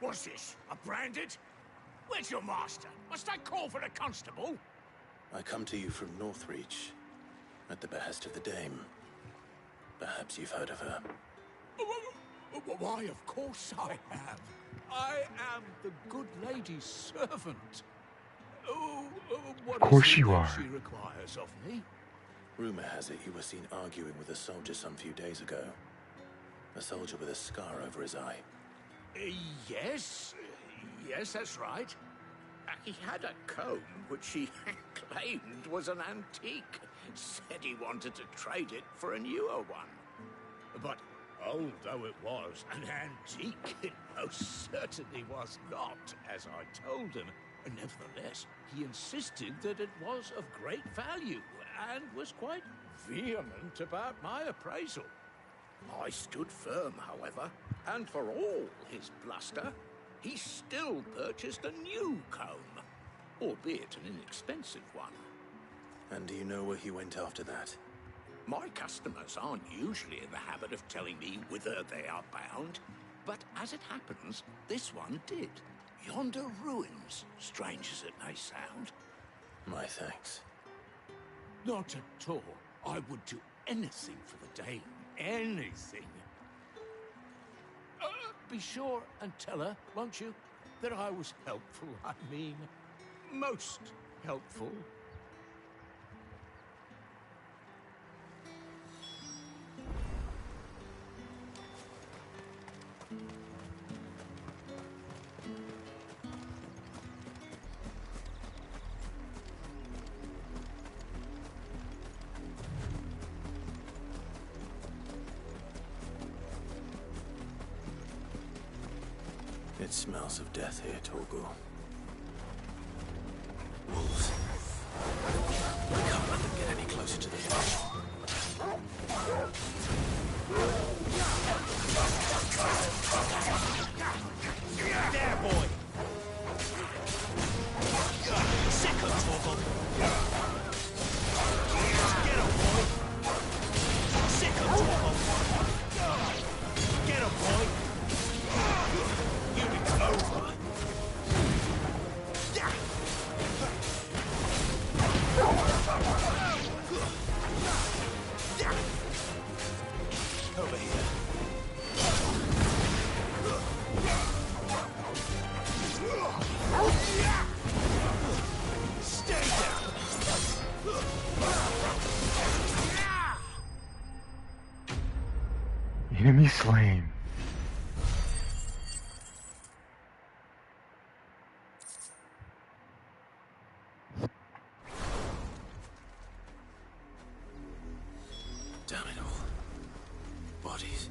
Speaker 20: What's this? A branded? Where's your master? Must I call for the constable?
Speaker 14: I come to you from Northreach, at the behest of the dame. Perhaps you've heard of her.
Speaker 20: Why, of course I have. I am the good lady's servant. What
Speaker 1: Of course
Speaker 20: is it
Speaker 1: you
Speaker 20: that
Speaker 1: are.
Speaker 20: she requires of me?
Speaker 14: Rumor has it you were seen arguing with a soldier some few days ago. A soldier with a scar over his eye.
Speaker 20: Yes. Yes, that's right. He had a comb which he claimed was an antique. Said he wanted to trade it for a newer one. But although it was an antique, it most certainly was not, as I told him. Nevertheless, he insisted that it was of great value and was quite vehement about my appraisal. I stood firm, however, and for all his bluster, he still purchased a new comb, albeit an inexpensive one.
Speaker 14: And do you know where he went after that?
Speaker 20: My customers aren't usually in the habit of telling me whither they are bound, but as it happens, this one did. Yonder ruins, strange as it may sound.
Speaker 14: My thanks.
Speaker 20: Not at all. I would do anything for the dame. Anything. Be sure and tell her, won't you, that I was helpful. I mean, most helpful.
Speaker 14: It smells of death here, Torgal. Wolves. I can't let them get any closer to the village.
Speaker 3: There, boy! Sick of Torgal! Get him, boy! Sick of Torgal! Get him, boy! Unit's over! Over here. Stay down!
Speaker 1: Enemy slain.
Speaker 14: Damn it all. Bodies.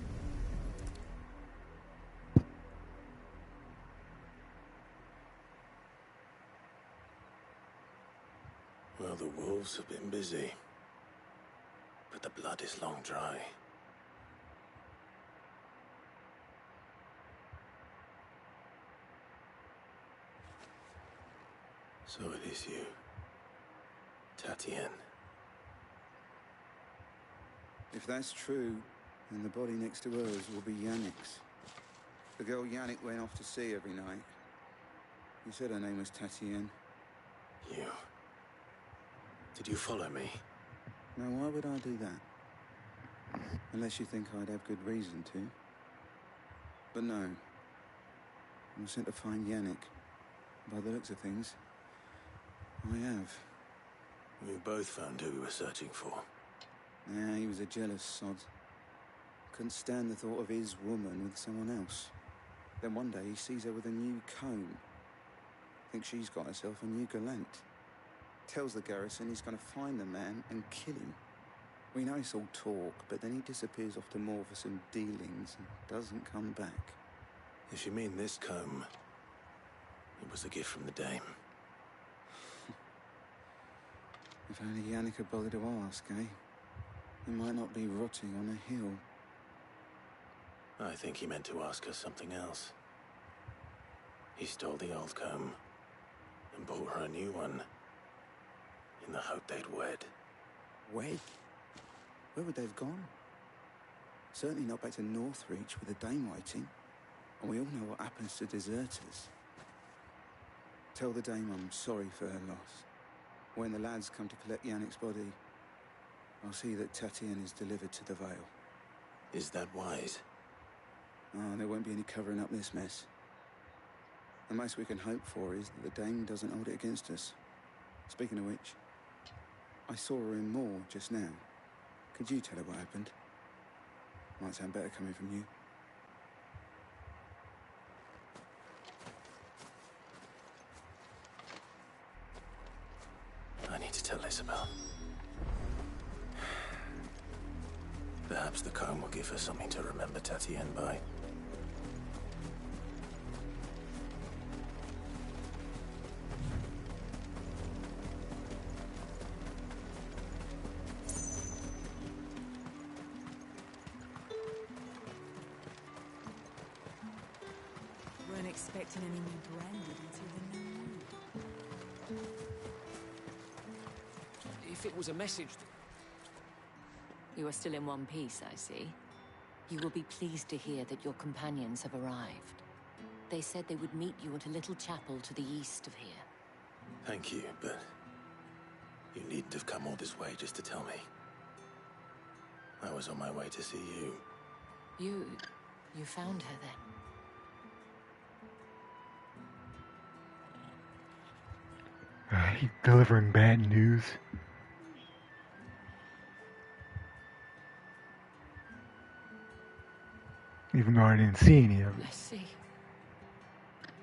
Speaker 14: Well, the wolves have been busy. But the blood is long dry. So it is you, Tatienne.
Speaker 16: If that's true, then the body next to hers will be Yannick's. The girl Yannick went off to sea every night. You said her name was Tatienne.
Speaker 14: You... Did you follow me?
Speaker 16: Now, why would I do that? Unless you think I'd have good reason to. But no. I was sent to find Yannick. By the looks of things, I have.
Speaker 14: We both found who we were searching for.
Speaker 16: Yeah, he was a jealous sod. Couldn't stand the thought of his woman with someone else. Then one day he sees her with a new comb. Thinks she's got herself a new gallant. Tells the garrison he's going to find the man and kill him. We know it's all talk, but then he disappears off to Moor for some dealings and doesn't come back.
Speaker 14: If you mean this comb, it was a gift from the dame.
Speaker 16: If only Yannick had bothered to ask, eh? He might not be rotting on a hill.
Speaker 14: I think he meant to ask her something else. He stole the old comb and bought her a new one in the hope they'd wed.
Speaker 16: Wed? Where would they have gone? Certainly not back to Northreach with the dame waiting. And we all know what happens to deserters. Tell the dame I'm sorry for her loss. When the lads come to collect Yannick's body, I'll see that Tatienne is delivered to the Vale.
Speaker 14: Is that wise?
Speaker 16: Oh, there won't be any covering up this mess. The most we can hope for is that the dame doesn't hold it against us. Speaking of which, I saw her in Moor just now. Could you tell her what happened? Might sound better coming from you.
Speaker 14: I need to tell Isabel. Perhaps the comb will give her something to remember Tatienne by.
Speaker 2: Weren't expecting any more branded until the new moon.
Speaker 10: If it was a message...
Speaker 17: You are still in one piece, I see. You will be pleased to hear that your companions have arrived. They said they would meet you at a little chapel to the east of here.
Speaker 14: Thank you, but you needn't have come all this way just to tell me. I was on my way to see you.
Speaker 17: You found her then?
Speaker 1: I hate delivering bad news. Even though I didn't see any of it.
Speaker 17: I see.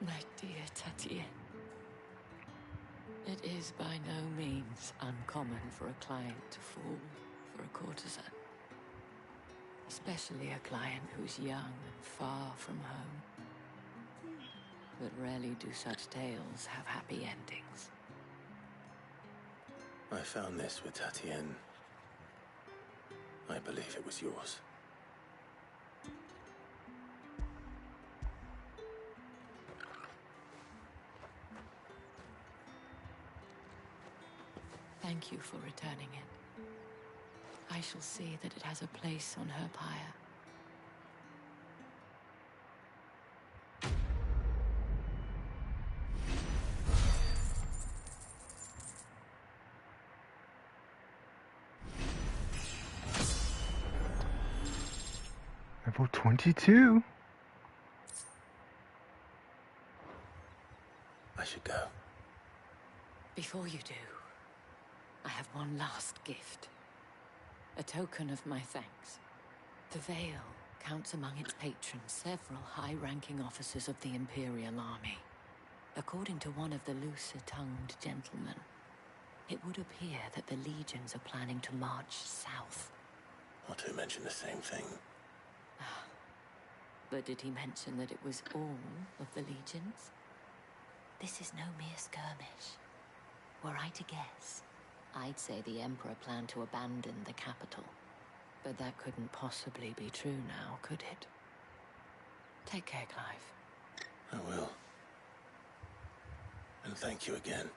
Speaker 17: My dear Tatienne. It is by no means uncommon for a client to fall for a courtesan. Especially a client who's young and far from home. but rarely do such tales have happy endings.
Speaker 14: I found this with Tatienne. I believe it was yours.
Speaker 17: Thank you for returning it. I shall see that it has a place on her pyre.
Speaker 1: Level 22.
Speaker 14: I should go.
Speaker 17: Before you do, I have one last gift. A token of my thanks. The Vale counts among its patrons several high-ranking officers of the Imperial Army. According to one of the looser-tongued gentlemen, it would appear that the legions are planning to march south.
Speaker 14: Or to mention the same thing.
Speaker 17: But did he mention that it was all of the legions? This is no mere skirmish. Were I to guess, I'd say the Emperor planned to abandon the capital. But that couldn't possibly be true now, could it? Take care, Clive.
Speaker 14: I will. And thank you again.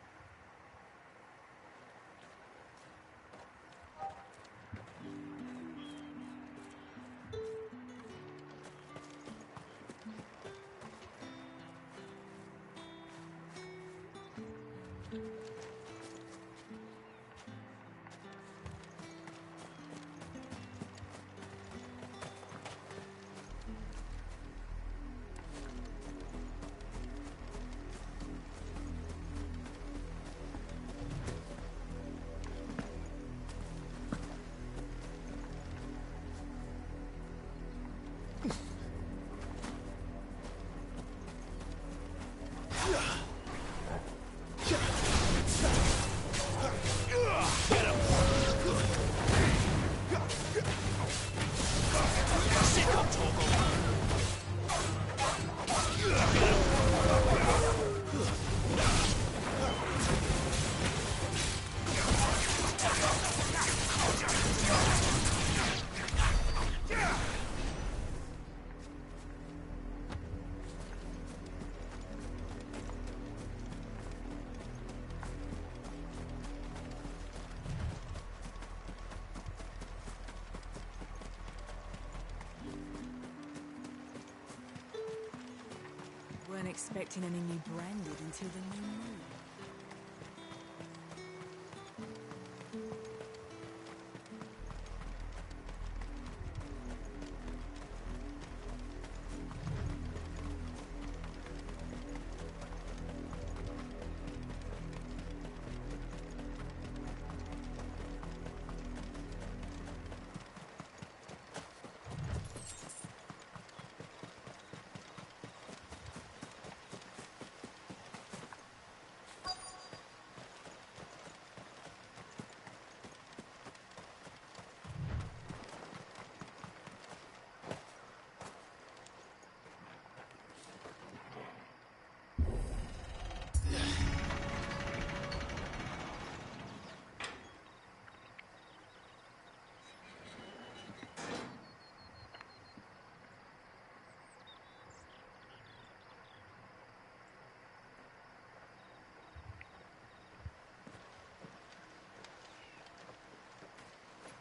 Speaker 2: Weren't expecting anything branded until the new moon.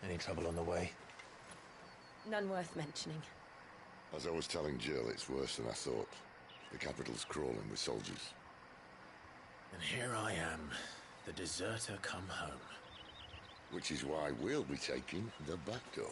Speaker 14: Any trouble on the way?
Speaker 11: None worth mentioning.
Speaker 5: As I was telling Jill, it's worse than I thought. The capital's crawling with soldiers.
Speaker 14: And here I am, the deserter come home.
Speaker 5: Which is why we'll be taking the back door.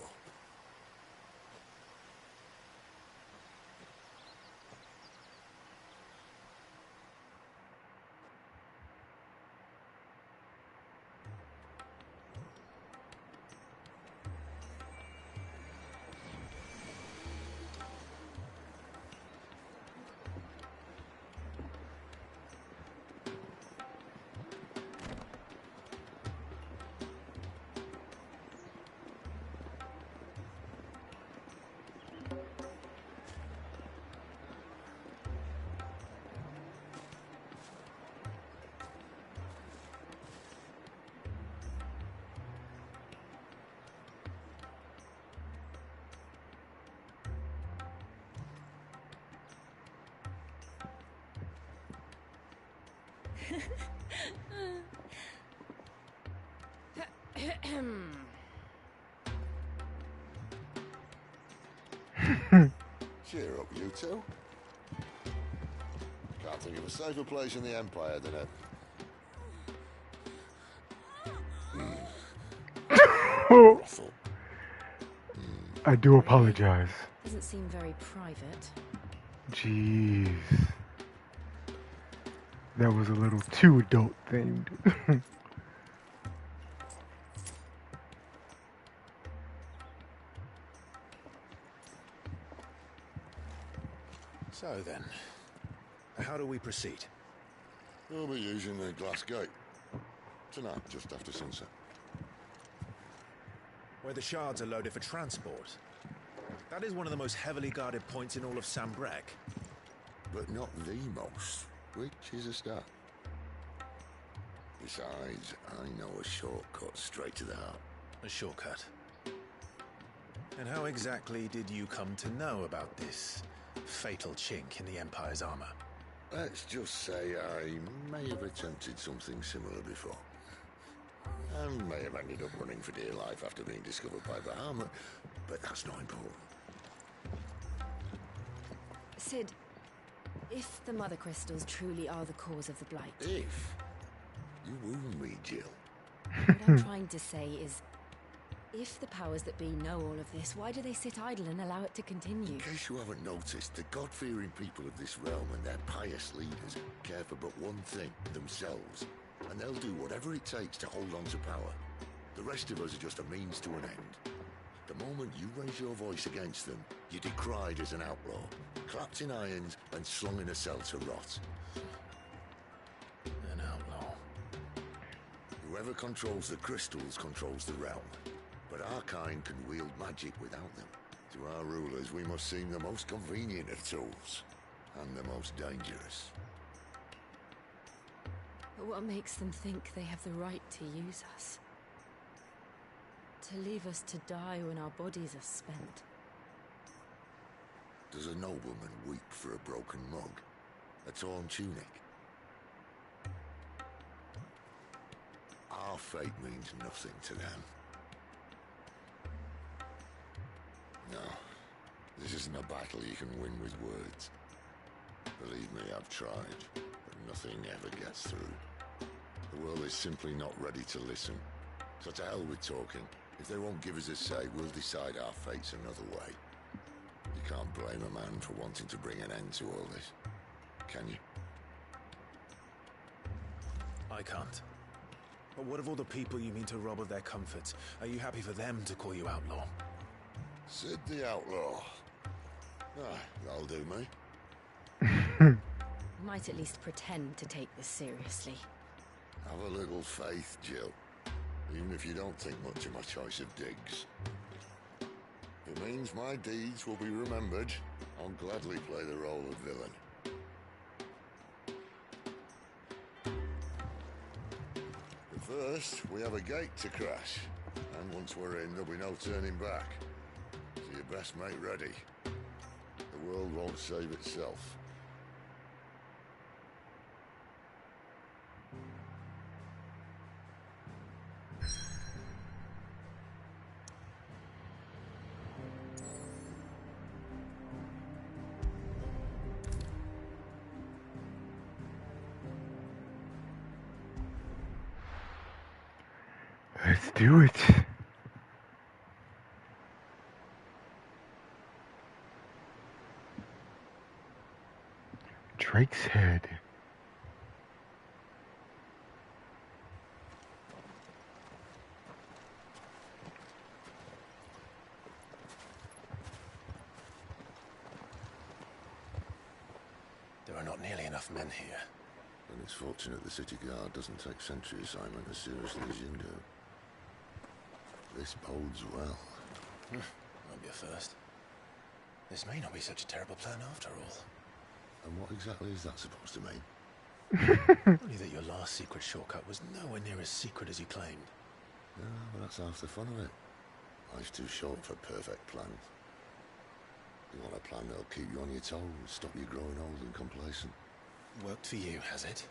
Speaker 5: Cheer up, you two. Can't think of a safer place in the Empire than it. Russell.
Speaker 1: I do apologize.
Speaker 18: Doesn't seem very private.
Speaker 1: Jeez. That was a little too adult themed.
Speaker 4: So then, how do we proceed?
Speaker 5: We'll be using the glass gate. Tonight, just after sunset.
Speaker 4: Where the shards are loaded for transport. That is one of the most heavily guarded points in all of Sambrek.
Speaker 5: But not the most, which is a start. Besides, I know a shortcut straight to the heart.
Speaker 4: A shortcut? And how exactly did you come to know about this fatal chink in the Empire's armor?
Speaker 5: Let's just say I may have attempted something similar before. And may have ended up running for dear life after being discovered by Bahamut, but that's not important.
Speaker 18: Sid, if the Mother Crystals truly are the cause of the Blight...
Speaker 5: If? You wound me, Jill.
Speaker 18: What I'm trying to say is, if the powers that be know all of this, why do they sit idle and allow it to continue?
Speaker 5: In case you haven't noticed, the God-fearing people of this realm and their pious leaders care for but one thing, themselves. And they'll do whatever it takes to hold on to power. The rest of us are just a means to an end. The moment you raise your voice against them, you're decried as an outlaw, clapped in irons and slung in a cell to rot.
Speaker 4: An outlaw.
Speaker 5: Whoever controls the crystals controls the realm. But our kind can wield magic without them. To our rulers, we must seem the most convenient of tools, and the most dangerous.
Speaker 18: But what makes them think they have the right to use us? To leave us to die when our bodies are spent?
Speaker 5: Does a nobleman weep for a broken mug? A torn tunic? Our fate means nothing to them. No, this isn't a battle you can win with words. Believe me, I've tried, but nothing ever gets through. The world is simply not ready to listen. So to hell with talking. If they won't give us a say, we'll decide our fates another way. You can't blame a man for wanting to bring an end to all this, can you?
Speaker 4: I can't. But what of all the people you mean to rob of their comforts? Are you happy for them to call you outlaw?
Speaker 5: Sid the Outlaw. Ah, that'll do me.
Speaker 18: We might at least pretend to take this seriously.
Speaker 5: Have a little faith, Jill. Even if you don't think much of my choice of digs. It means my deeds will be remembered. I'll gladly play the role of villain. But first, we have a gate to crash. And once we're in, there'll be no turning back. So you best make ready. The world won't save itself.
Speaker 1: Let's do it. Drake's Head.
Speaker 4: There are not nearly enough men here.
Speaker 5: And it's fortunate the city guard doesn't take sentry assignment as seriously as you do. This bodes well.
Speaker 4: Might be a first. This may not be such a terrible plan after all.
Speaker 5: And what exactly is that supposed to mean?
Speaker 4: Only that your last secret shortcut was nowhere near as secret as you claimed.
Speaker 5: Yeah, but that's half the fun of it. Life's too short for perfect plans. You want a plan that'll keep you on your toes, stop you growing old and complacent.
Speaker 4: Worked for you, has it?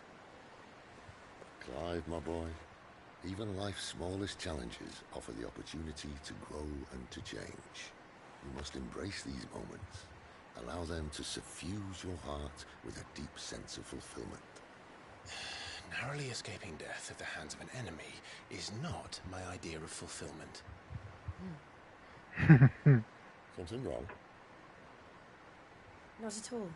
Speaker 5: Clive, my boy, even life's smallest challenges offer the opportunity to grow and to change. You must embrace these moments. Allow them to suffuse your heart with a deep sense of fulfillment.
Speaker 4: Narrowly escaping death at the hands of an enemy is not my idea of fulfillment.
Speaker 5: Something wrong?
Speaker 11: Not at all.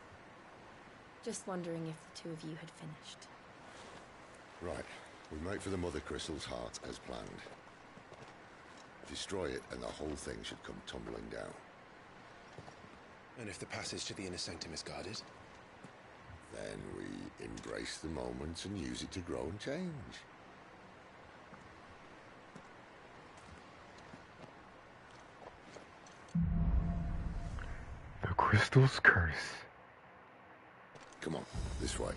Speaker 11: Just wondering if the two of you had finished.
Speaker 5: Right. We make for the Mother Crystal's heart as planned. Destroy it and the whole thing should come tumbling down.
Speaker 4: And if the passage to the inner sanctum is guarded?
Speaker 5: Then we embrace the moment and use it to grow and change.
Speaker 1: The Crystal's Curse.
Speaker 5: Come on, this way.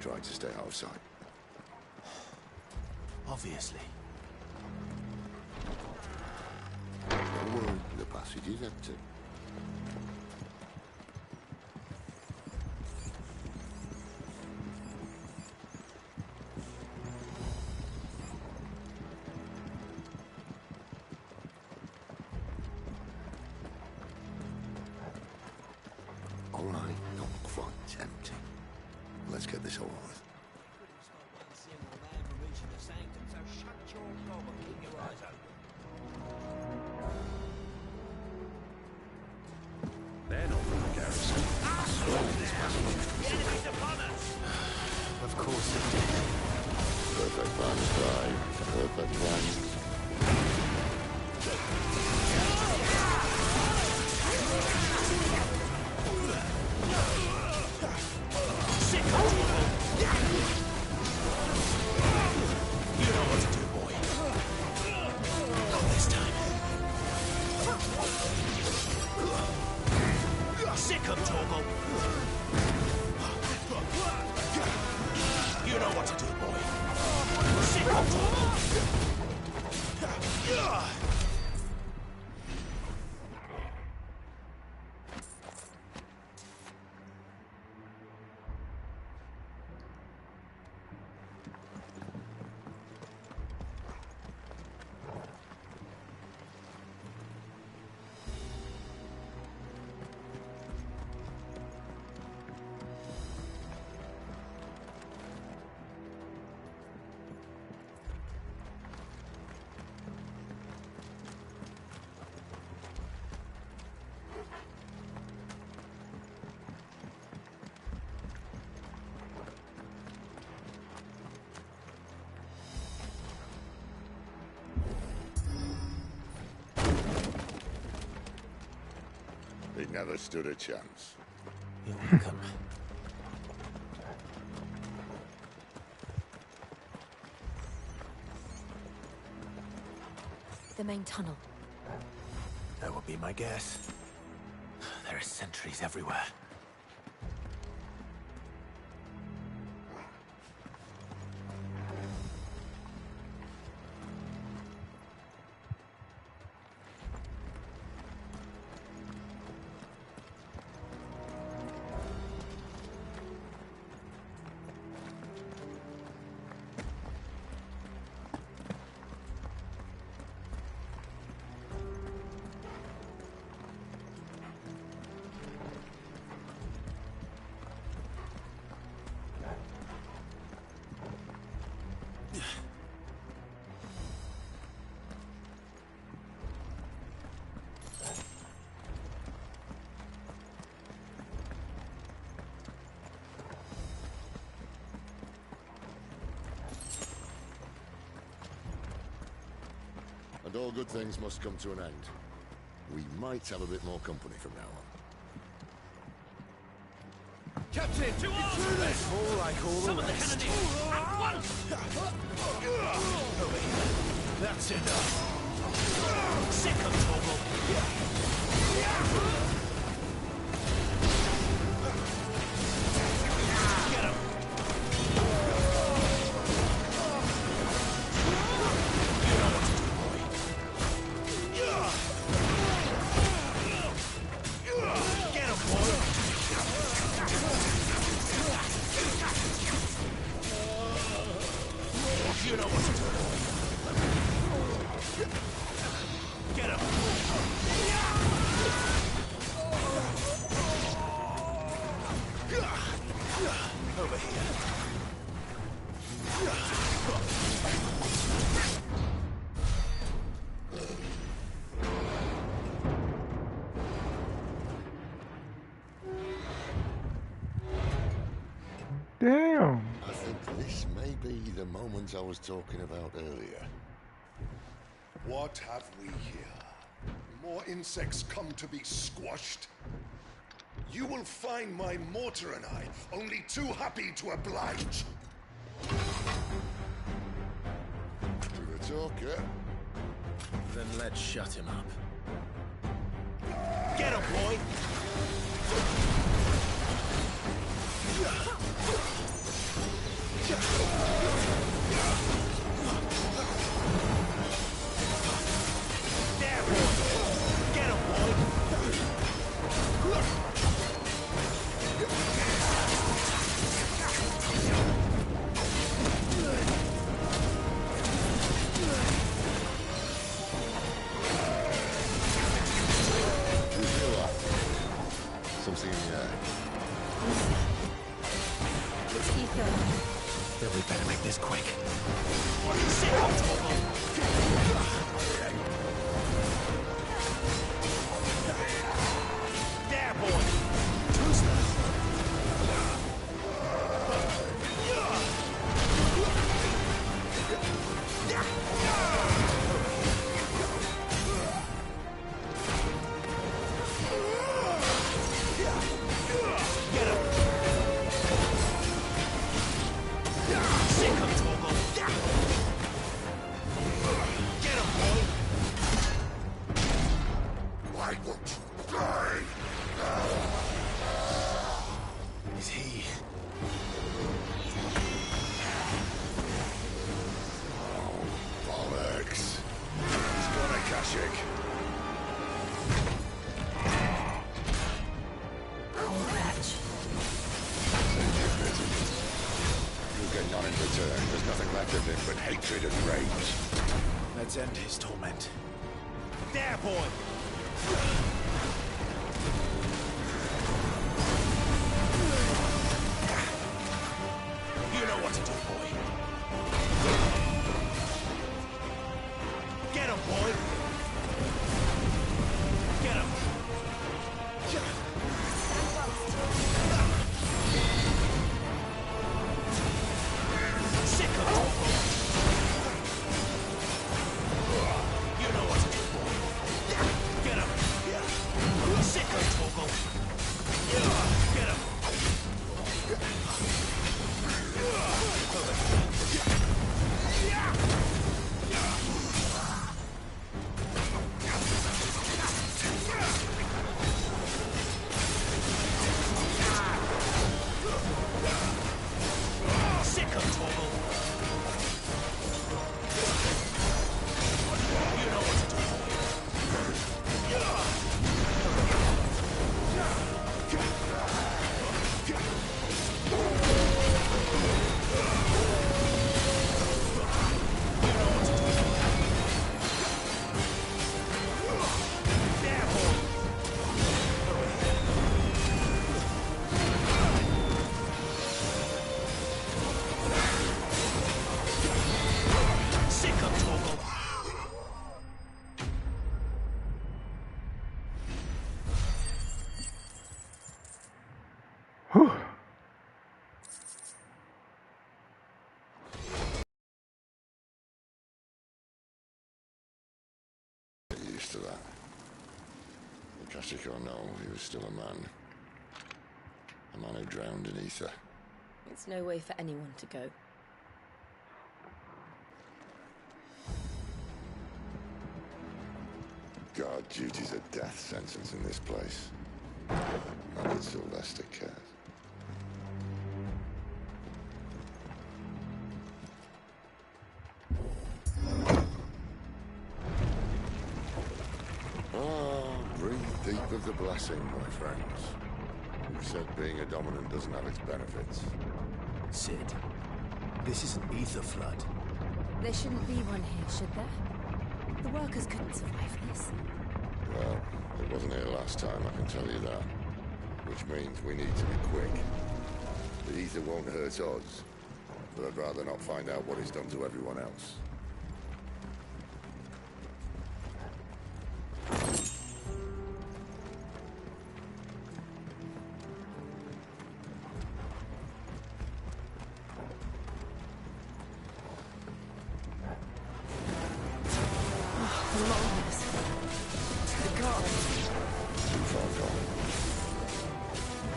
Speaker 5: Trying to stay out of sight.
Speaker 4: Obviously.
Speaker 5: Don't worry, the passage is empty. All right, not quite empty. Let's get this over with.
Speaker 9: They're not from the garrison.
Speaker 14: Of course it did.
Speaker 5: Perfect plan, Clive. Perfect plan.
Speaker 3: You know what to do, boy. Not this time. Sick of Torgal. You know what to do, boy. Sick of Torgal.
Speaker 5: He never stood a chance.
Speaker 4: You're welcome.
Speaker 11: The main tunnel.
Speaker 4: That would be my guess. There are sentries everywhere.
Speaker 5: And all good things must come to an end. We might have a bit more company from now on.
Speaker 3: Captain, to us!
Speaker 14: All like all the rest.
Speaker 3: At once! That's enough. Sick of Torgal. Get him! You know what to do, boy. Get him, boy!
Speaker 5: the moment I was talking about earlier.
Speaker 7: What have we here? More insects come to be squashed? You will find my mortar and I only too happy to oblige.
Speaker 5: To the talker.
Speaker 14: Then let's shut him up.
Speaker 3: Get him, boy! There, boy! Get him, boy!
Speaker 5: Something in the air.
Speaker 11: It's Ether.
Speaker 3: Then we better make this quick. There, boy! Who's that?
Speaker 7: Why won't you die?
Speaker 14: Is he?
Speaker 7: Oh, bollocks. He's got a Kashik.
Speaker 18: Poor wretch.
Speaker 5: You'll get none in return. There's nothing left of him but hatred and rage.
Speaker 14: Let's end his torment.
Speaker 3: There, boy! You know what to do, boy. Get him, boy! Get him! Sick of it! You know what to do, boy. Get him! Sick of Toggle! Get him! Sick of Toggle! You know what to do, boy. Sick of Toggle!
Speaker 1: Whew.
Speaker 5: Get used to that. Kashik or no, he was still a man. A man who drowned in ether.
Speaker 11: It's no way for anyone to go.
Speaker 5: Guard duty's a death sentence in this place. Not that Sylvester cares. Breathe deep of the blessing, my friends. Who said being a dominant doesn't have its benefits?
Speaker 3: Sid, this is an ether flood.
Speaker 18: There shouldn't be one here, should there? The workers couldn't survive this.
Speaker 5: Well, it wasn't here last time, I can tell you that. Which means we need to be quick. The ether won't hurt us, but I'd rather not find out what it's done to everyone else. Too far gone.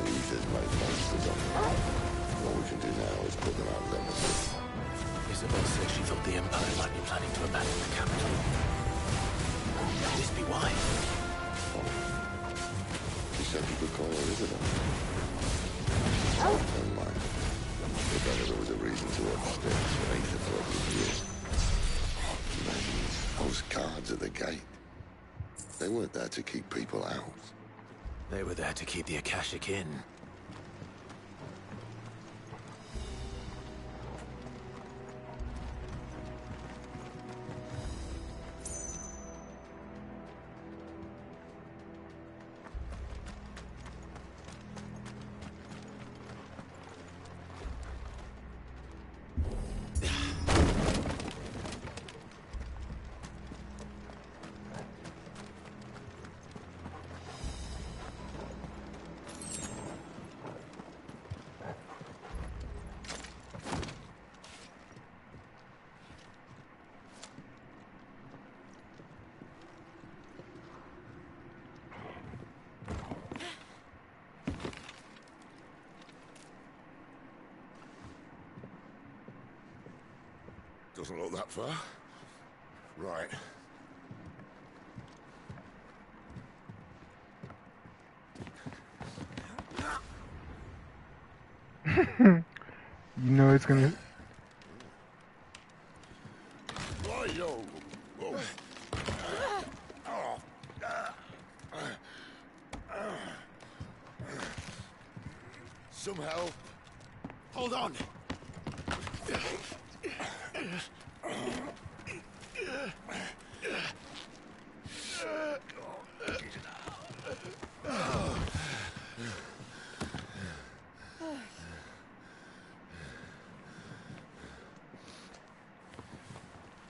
Speaker 5: Ether's made monsters of them. All we can do now is put them out of their misery.
Speaker 14: Isabel said she thought the Empire might be planning to abandon the capital. Could this be why?
Speaker 5: She said you could call her Isabel. Never mind. If ever there was a reason to upstairs for Ether for over years. Man, those guards at the gate. They weren't there to keep people out.
Speaker 14: They were there to keep the Akashic in.
Speaker 5: Doesn't look that far. Right.
Speaker 1: You know it's gonna...
Speaker 5: Right, yo. Whoa. Some help.
Speaker 20: Hold on.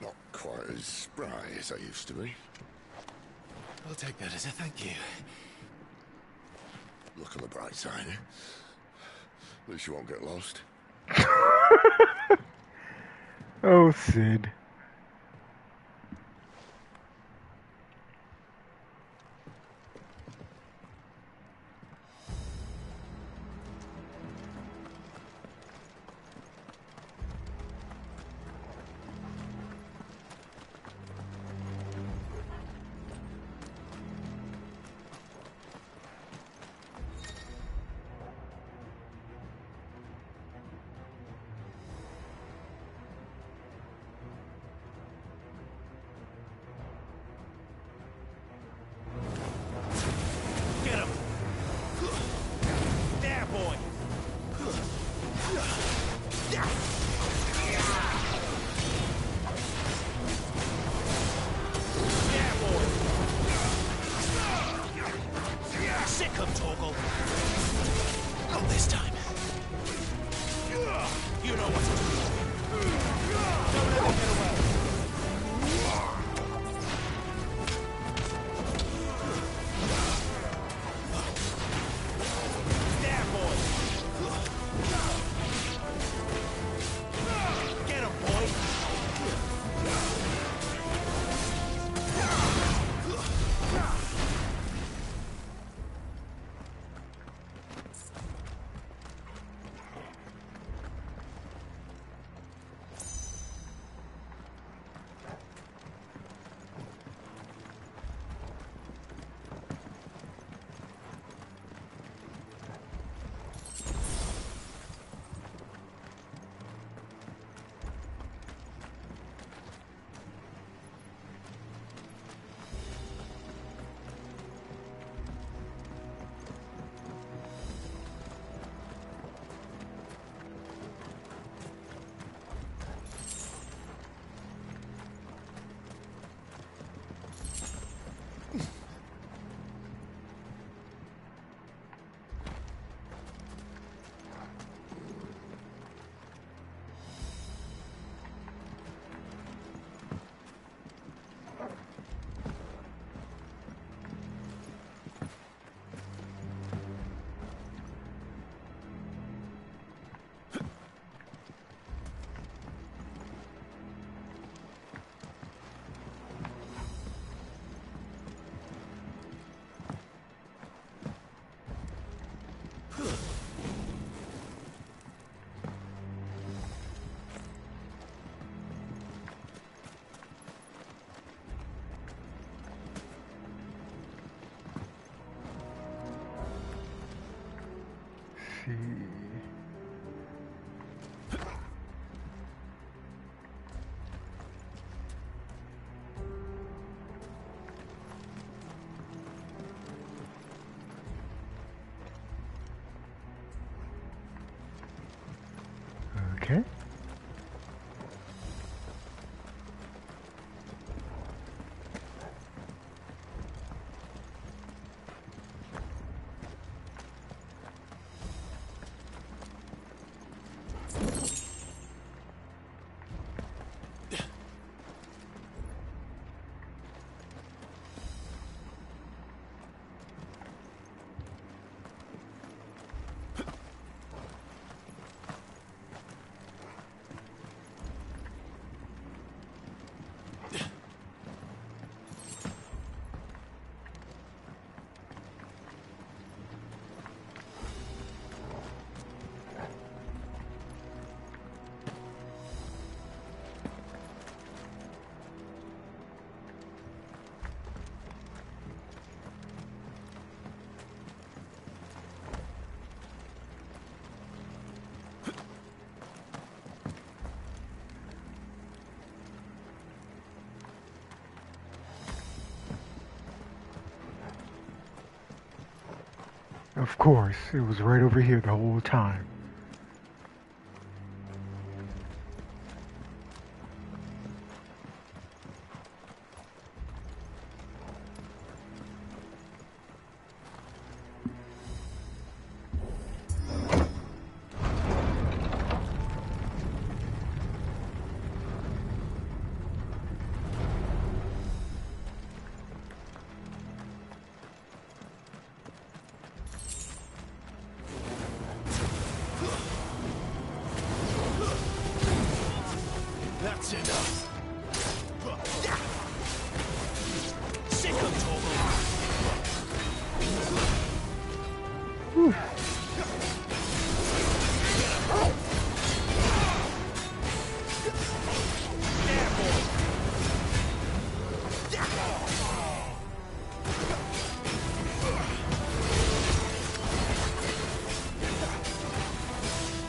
Speaker 5: Not quite as spry as I used to be.
Speaker 14: I'll take that as a thank you.
Speaker 5: Look on the bright side, eh? At least you won't get lost.
Speaker 1: Oh, Sid. see. Okay. Of course, it was right over here the whole time.
Speaker 3: That's enough. Sick of talking.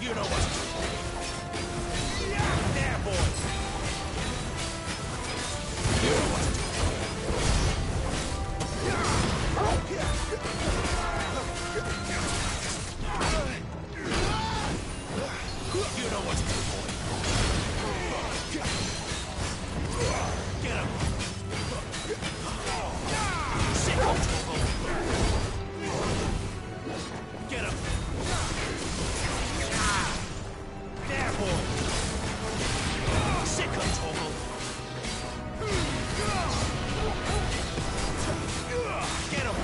Speaker 3: You know what? There, boys. You know what? You know what to do, boy. Get him. Sick of trouble. Get him. There, boy. Sick of trouble. Get him.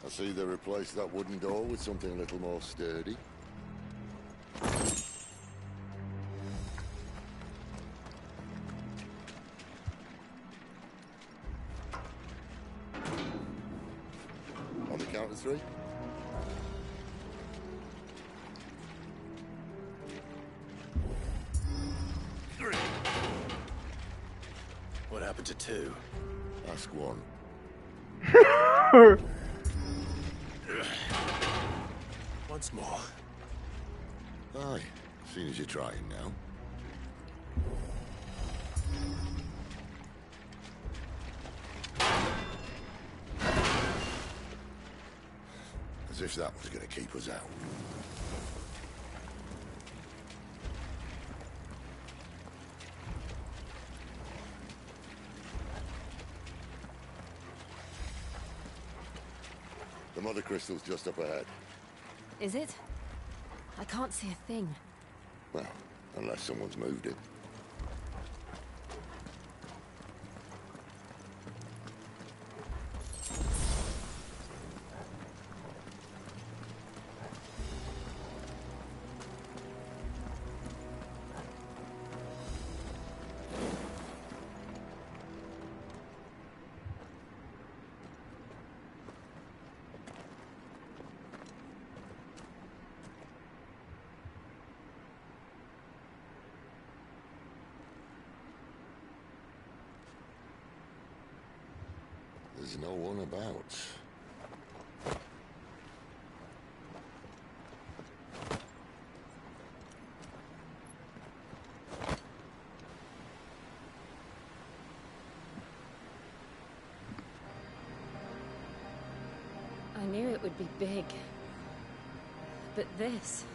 Speaker 5: I see they replaced that wooden door with something a little more sturdy. On the count of three.
Speaker 14: What happened to two?
Speaker 5: Ask one.
Speaker 14: Once more.
Speaker 5: Aye, seeing as you're trying now. As if that was going to keep us out. The mother crystal's just up ahead.
Speaker 11: Is it? I can't see a thing.
Speaker 5: Well, unless someone's moved it. no one about.
Speaker 11: I knew it would be big. But this...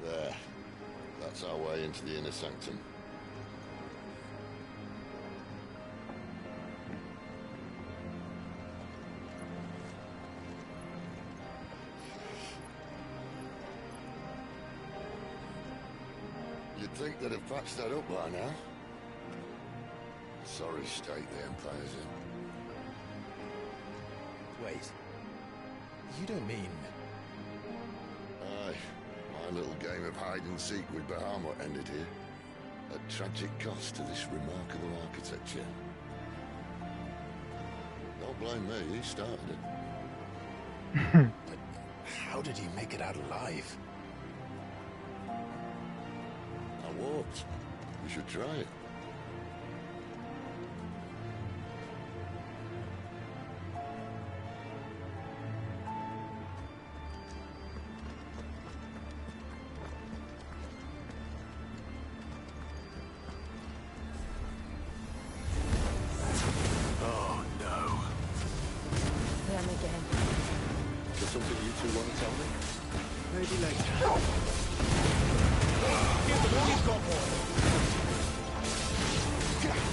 Speaker 5: There. That's our way into the inner sanctum. You'd think they'd have patched that up by now. Sorry state the Empire's in.
Speaker 4: Wait. You don't mean...
Speaker 5: Aye. My little game of hide-and-seek with Bahamut ended here. At tragic cost to this remarkable architecture. Don't blame me, he started it.
Speaker 4: But how did he make it out alive?
Speaker 5: I walked. We should try it.
Speaker 4: Oh, no.
Speaker 11: Them again.
Speaker 4: Is there something you two want to tell me?
Speaker 8: Maybe later. Give them all you've got, boy.
Speaker 3: Get him!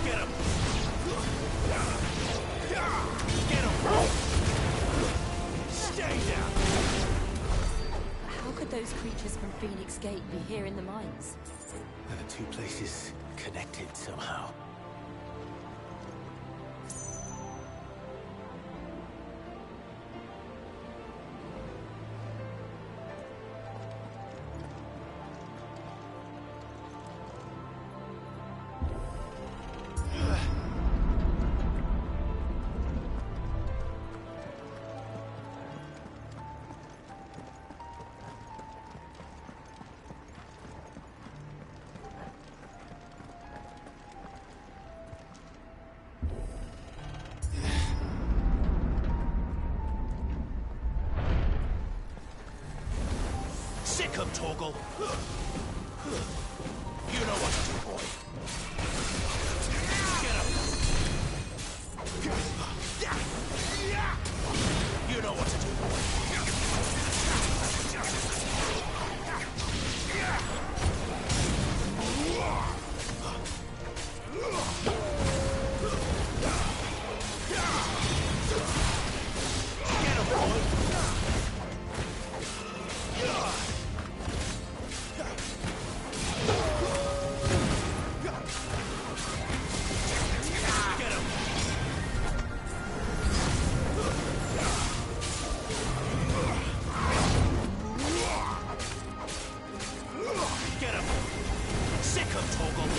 Speaker 3: Get him! Stay down!
Speaker 11: How could those creatures from Phoenix Gate be here in the mines?
Speaker 14: Are the two places connected somehow?
Speaker 3: Sick him, Torgal! You know what to do, boy. Get him! You know what to do, boy. Get him, boy! Get him! Sick him, Torgal!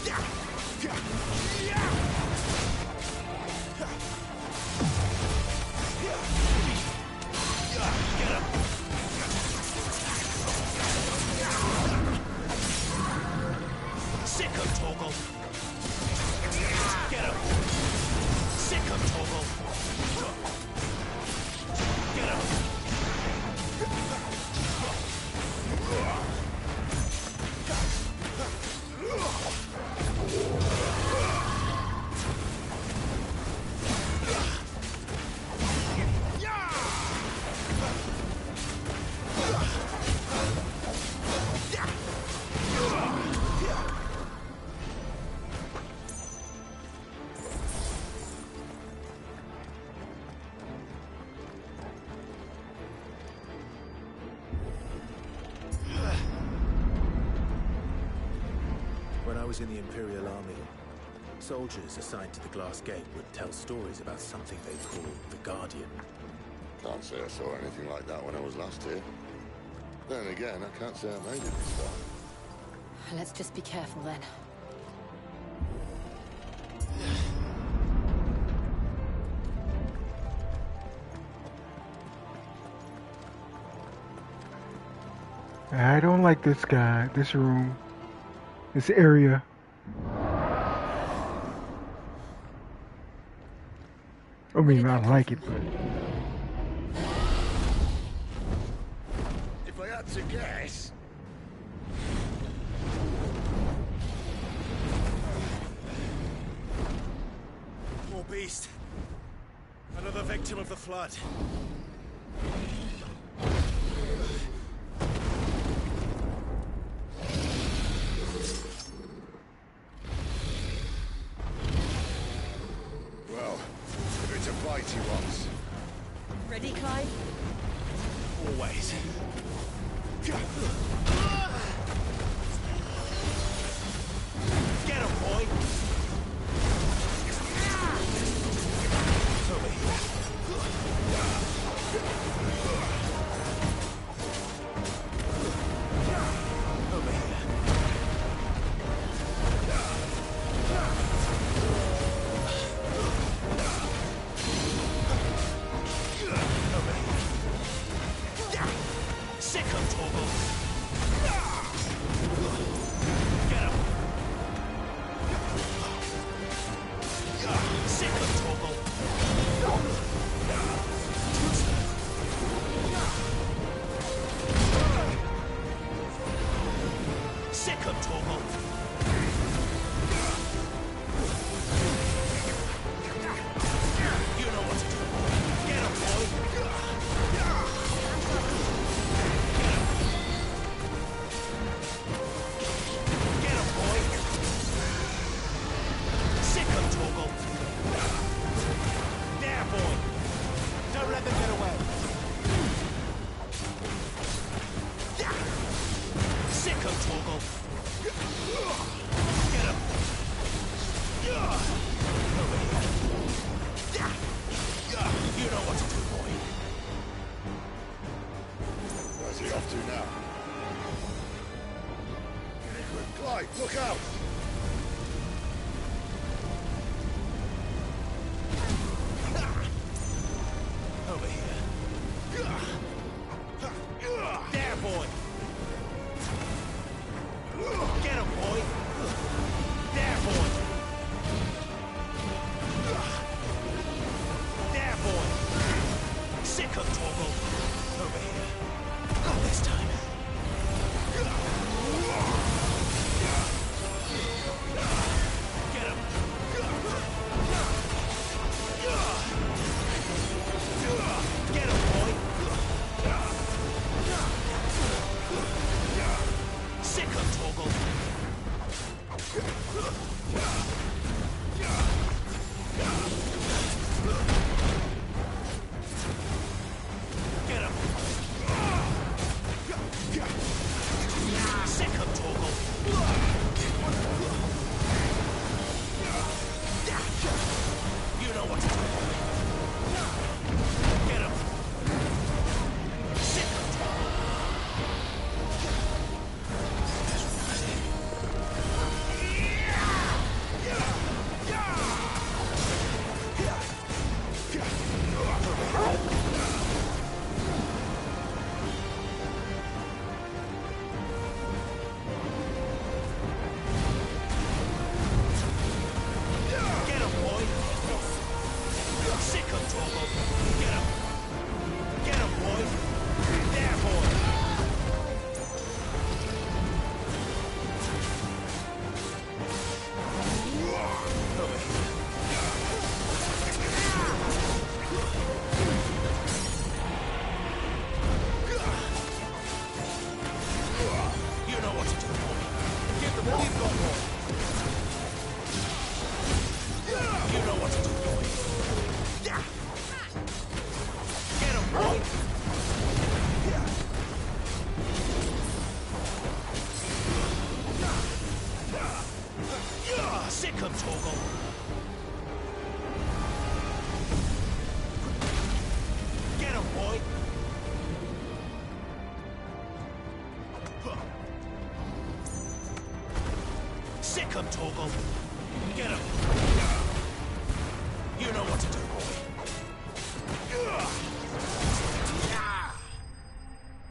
Speaker 3: Get him! Sick him, Torgal! Get him! Sick him, Torgal! Get him!
Speaker 14: When I was in the Imperial Army, soldiers assigned to the Glass Gate would tell stories about something they called the Guardian.
Speaker 5: Can't say I saw anything like that when I was last here. Then again, I can't say I made it this far.
Speaker 11: Let's just be careful then.
Speaker 1: I don't like this guy, this room, this area. I mean, I like it, but...
Speaker 7: If I had to guess...
Speaker 8: More beast. Another victim of the flood.
Speaker 7: Well, if it's a bite he wants.
Speaker 18: Ready, Clive?
Speaker 8: Always.
Speaker 3: Get him, boy!
Speaker 8: Over here. Over here.
Speaker 3: Sick of Torgal! Get him! Sick of Torgal! Sick of Torgal! You know what to do. Get him, boy! Get him, boy! Sick of Torgal! There, boy! Don't let them get away! Sick of Torgal! Get him! Over here! You know what to do, boy!
Speaker 7: Where's he off to now? Clyde, look out!
Speaker 3: Over here. There, boy! Get him, boy! There, boy! There, boy! Sick of Torgal! Over here. Not this time. Get him! Get him, boy! Sick of Torgal! Get him! Sick of Torgal! You know what to do. Get him! Sick of Torgal! Get him, boy! Sick of Torgal! Get him! Get him, boy! There, boy! Over here. You know what to do, boy. Give them all you've got, boy. You know what to do, boy. Get him, boy. Sick of Torgal. Get him, boy. Sick of Torgal. Get him. You know what to do, boy.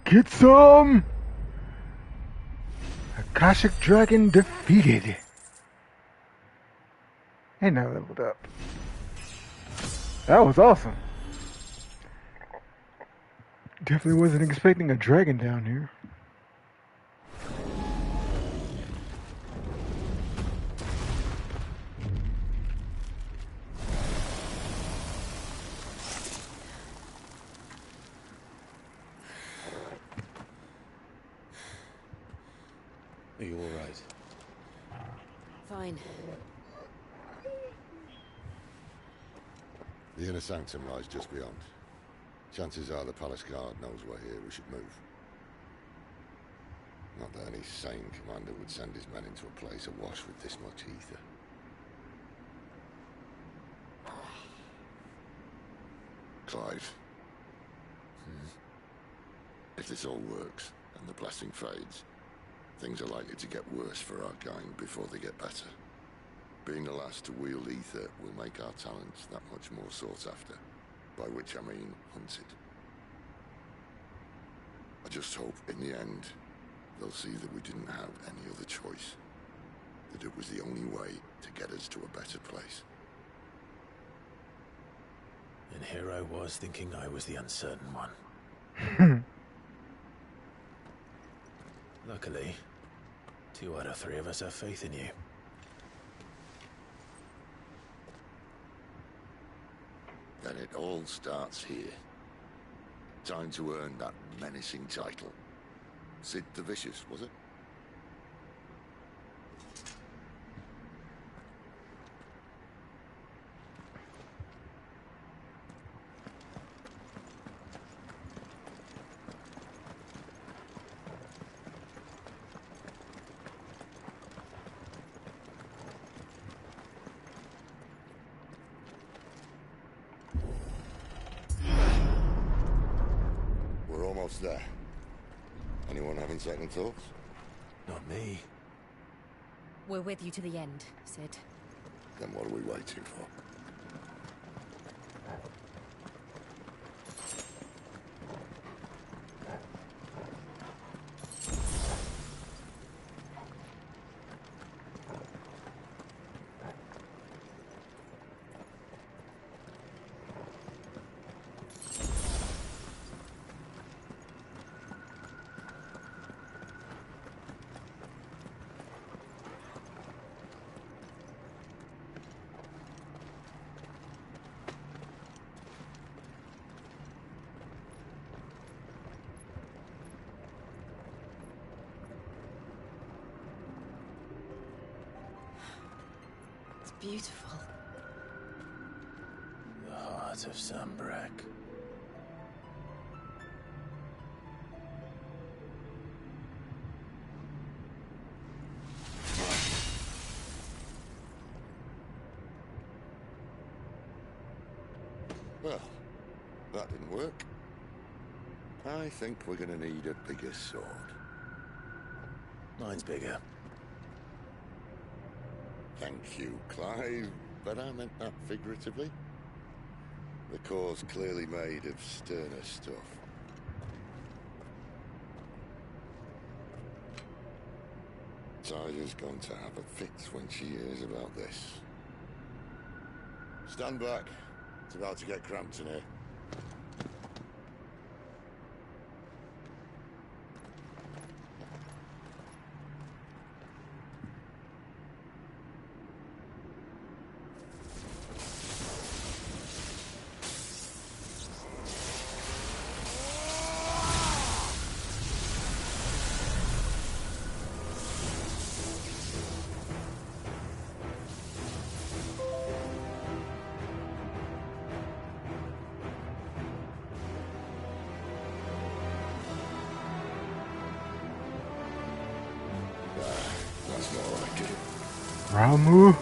Speaker 1: Get some! Akashic Dragon defeated. And I leveled up. That was awesome. Definitely wasn't expecting a dragon down here.
Speaker 4: Are you all right?
Speaker 11: Fine.
Speaker 5: The inner sanctum lies just beyond. Chances are the palace guard knows we're here. We should move. Not that any sane commander would send his men into a place awash with this much ether. Clive. If this all works, and the blessing fades, things are likely to get worse for our kind before they get better. Being the last to wield ether will make our talents that much more sought after, by which I mean hunted. I just hope, in the end, they'll see that we didn't have any other choice. That it was the only way to get us to a better place.
Speaker 4: And here I was thinking I was the uncertain one. Luckily, 2 out of 3 of us have faith in you.
Speaker 5: Then it all starts here. Time to earn that menacing title. Sid the Vicious, was it? We're almost there. Anyone having second thoughts?
Speaker 4: Not me.
Speaker 11: We're with you to the end, Sid.
Speaker 5: Then what are we waiting for?
Speaker 11: Beautiful.
Speaker 4: The heart of Sambrak.
Speaker 5: Well, that didn't work. I think we're gonna need a bigger sword.
Speaker 4: Mine's bigger.
Speaker 5: Thank you, Clive, but I meant that figuratively. The core's clearly made of sterner stuff. Tiger's going to have a fit when she hears about this. Stand back. It's about to get cramped in here. That's more like it.
Speaker 1: Ramu.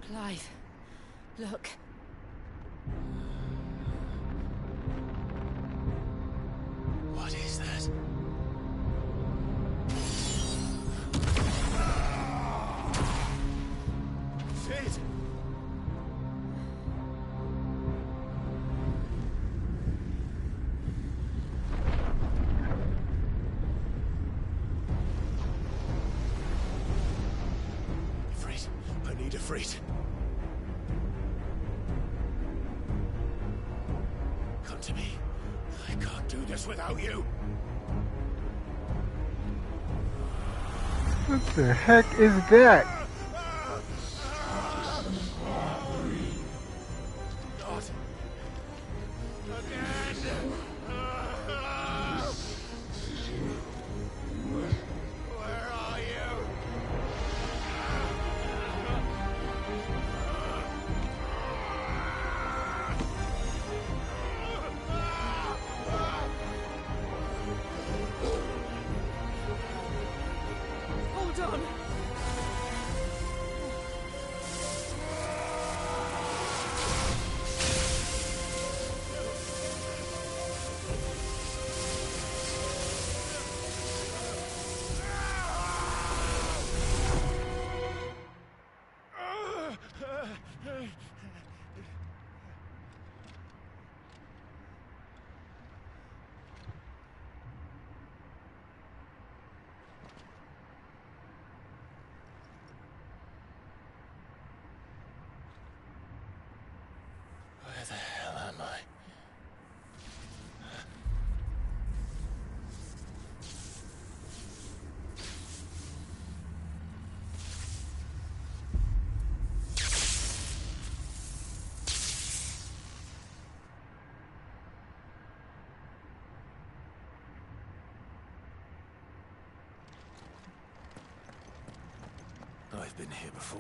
Speaker 11: Clive, look.
Speaker 3: Ifrit. Come to me. I can't do this without you.
Speaker 1: What the heck is that?
Speaker 3: Not again. Where are you?
Speaker 19: Hold on.
Speaker 3: Where the hell am I? I've been here before.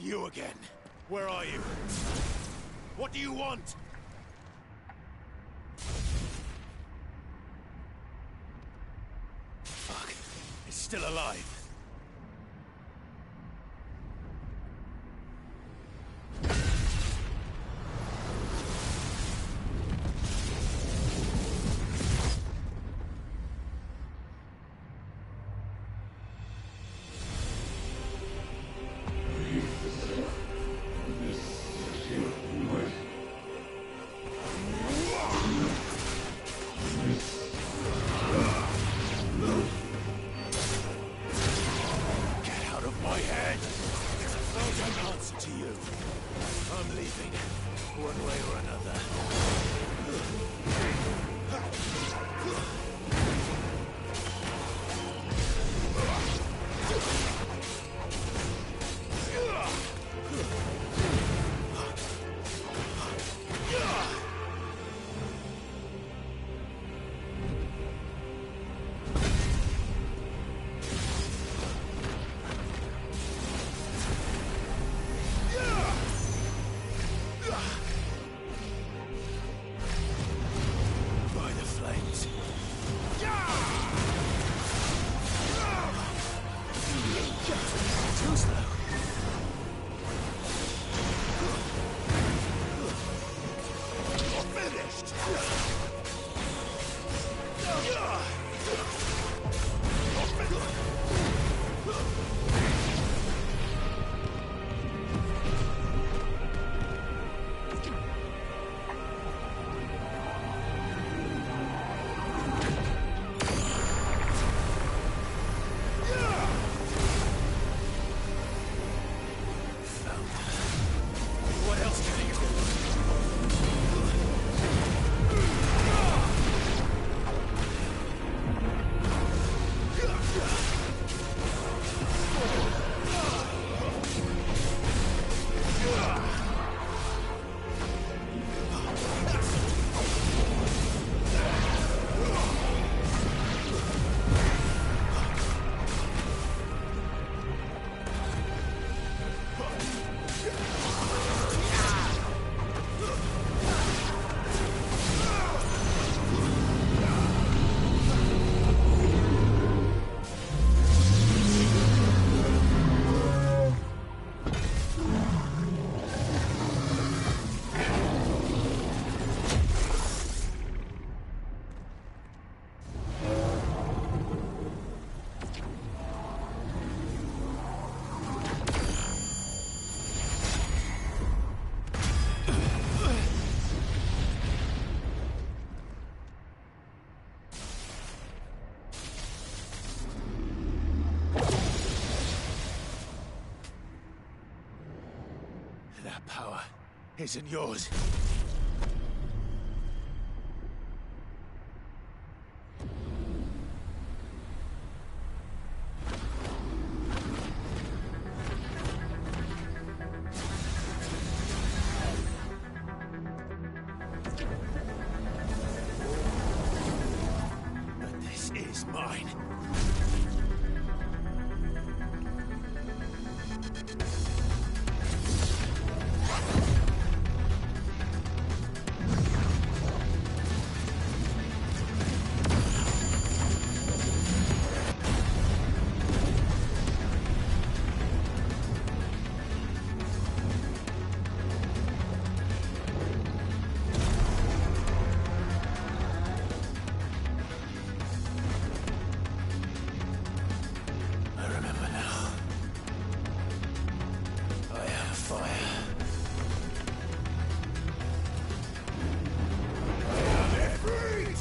Speaker 3: You again. Where are you? What do you want? Fuck. It's still alive. To you. I'm leaving, one way or another. What else can you do?
Speaker 20: That power isn't yours. But this is mine. I remember now. I have fire. I have Ifrit!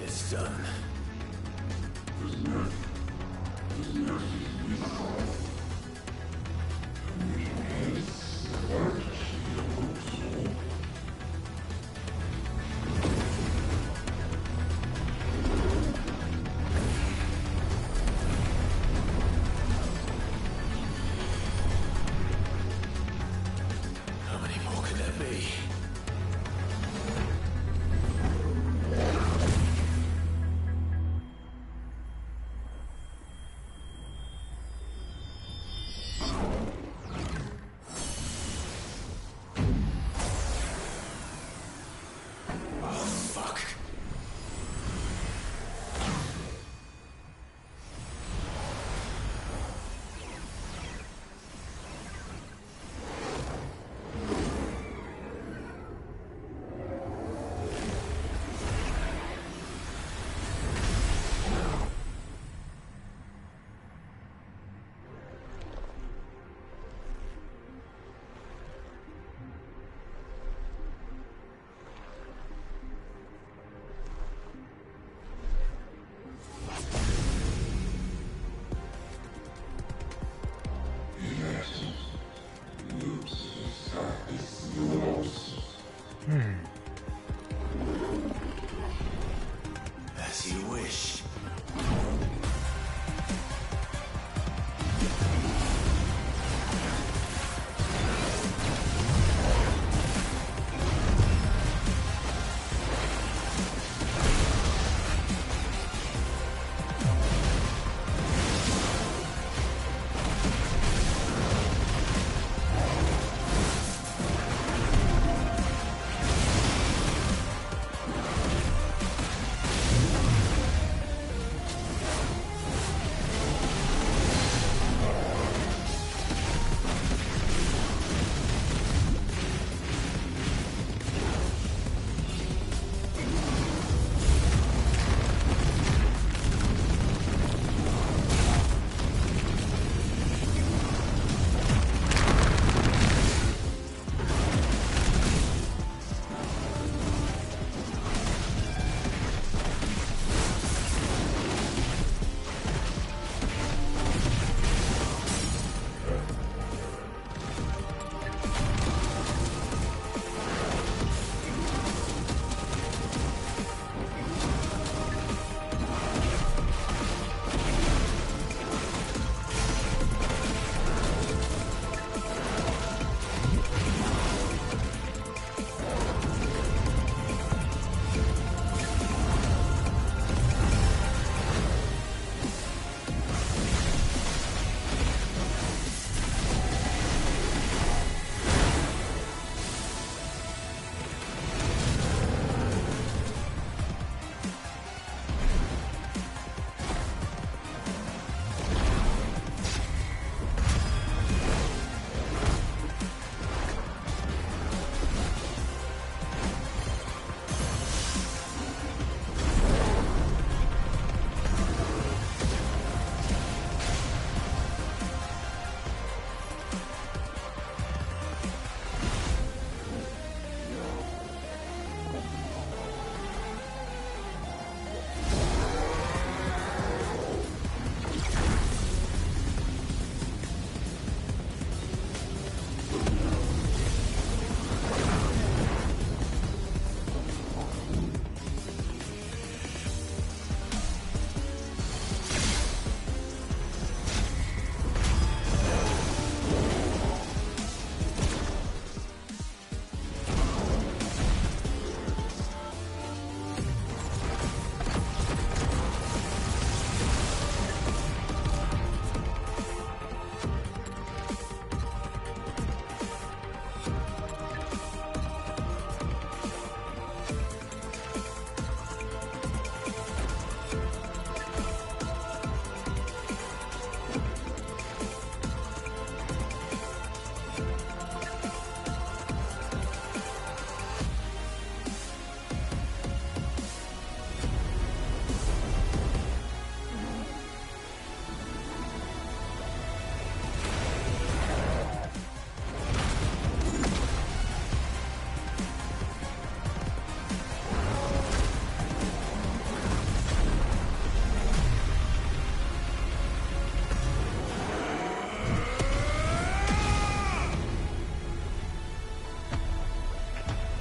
Speaker 20: It's done. How many more could there be?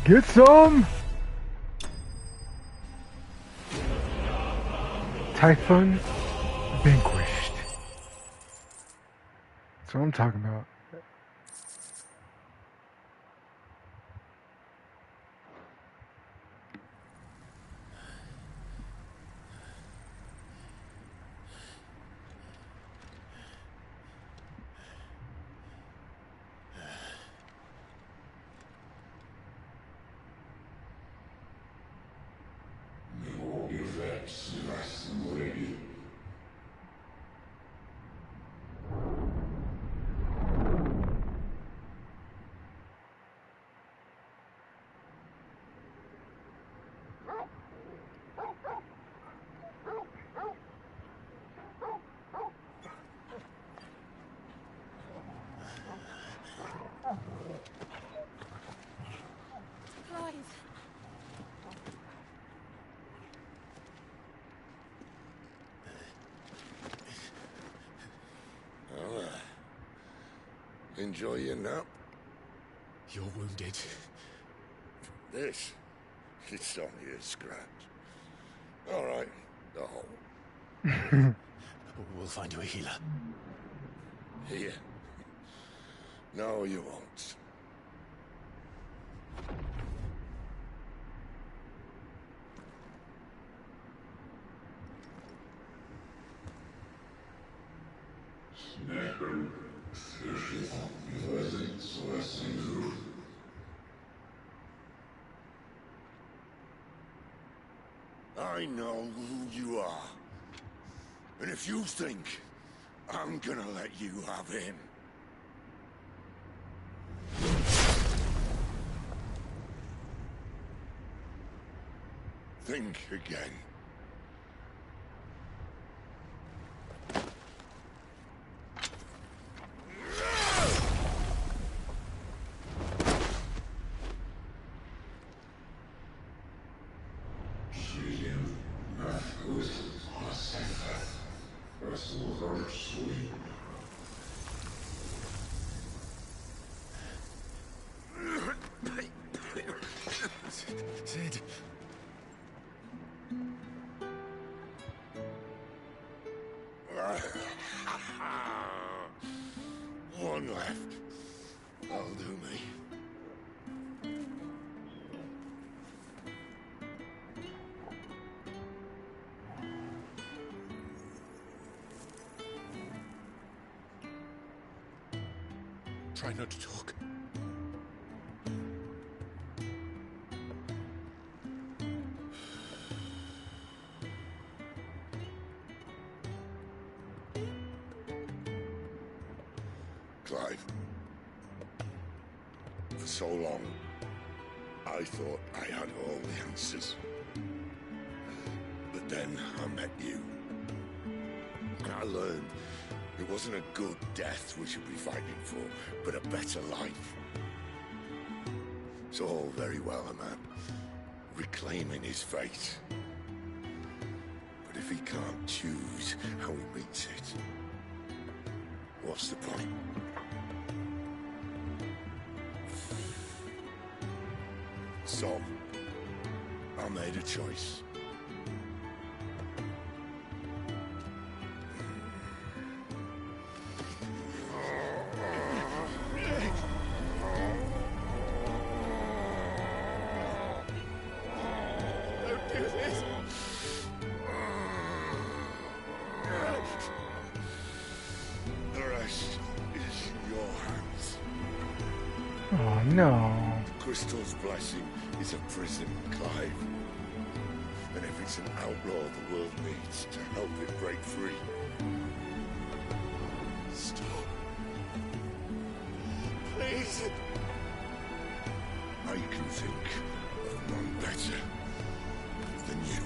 Speaker 1: Get some! Typhon vanquished. That's what I'm talking about.
Speaker 5: Enjoy your nap?
Speaker 8: You're wounded.
Speaker 5: This? It's only a scratch. All right, the hole.
Speaker 8: We'll find you a healer.
Speaker 5: Here. No, you won't. I know who you are. And if you think I'm gonna let you have him... think again.
Speaker 8: Sid.
Speaker 5: One left. That'll do me.
Speaker 8: Try not to talk.
Speaker 5: Clive. For so long, I thought I had all the answers. But then I met you. And I learned it wasn't a good death we should be fighting for, but a better life. It's all very well a man reclaiming his fate. But if he can't choose how he meets it, what's the point? So, I made a choice.
Speaker 8: Don't do this.
Speaker 5: The rest is in your hands.
Speaker 1: Oh no.
Speaker 5: Crystal's blessing is a prison, Clive. And if it's an outlaw the world needs to help it break free.
Speaker 8: Stop. Please.
Speaker 5: I can think of none better than you.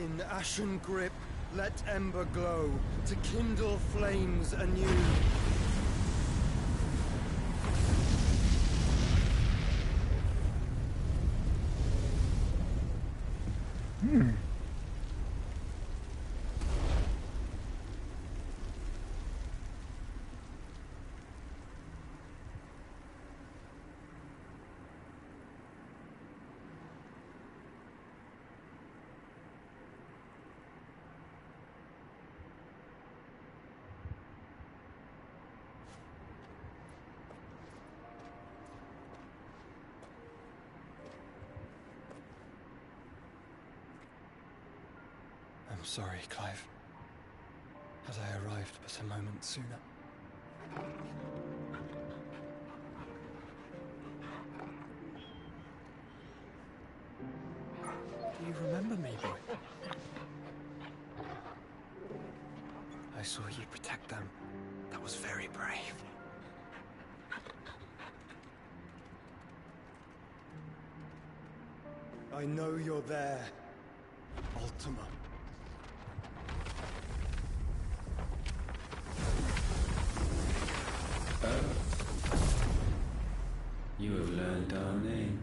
Speaker 12: In ashen grip, let ember glow, to kindle flames anew.
Speaker 22: I'm sorry, Clive. Had I arrived but a moment sooner. Do you remember me, boy? I saw you protect them. That was very brave.
Speaker 12: I know you're there, Ultima.
Speaker 23: You have learned our name.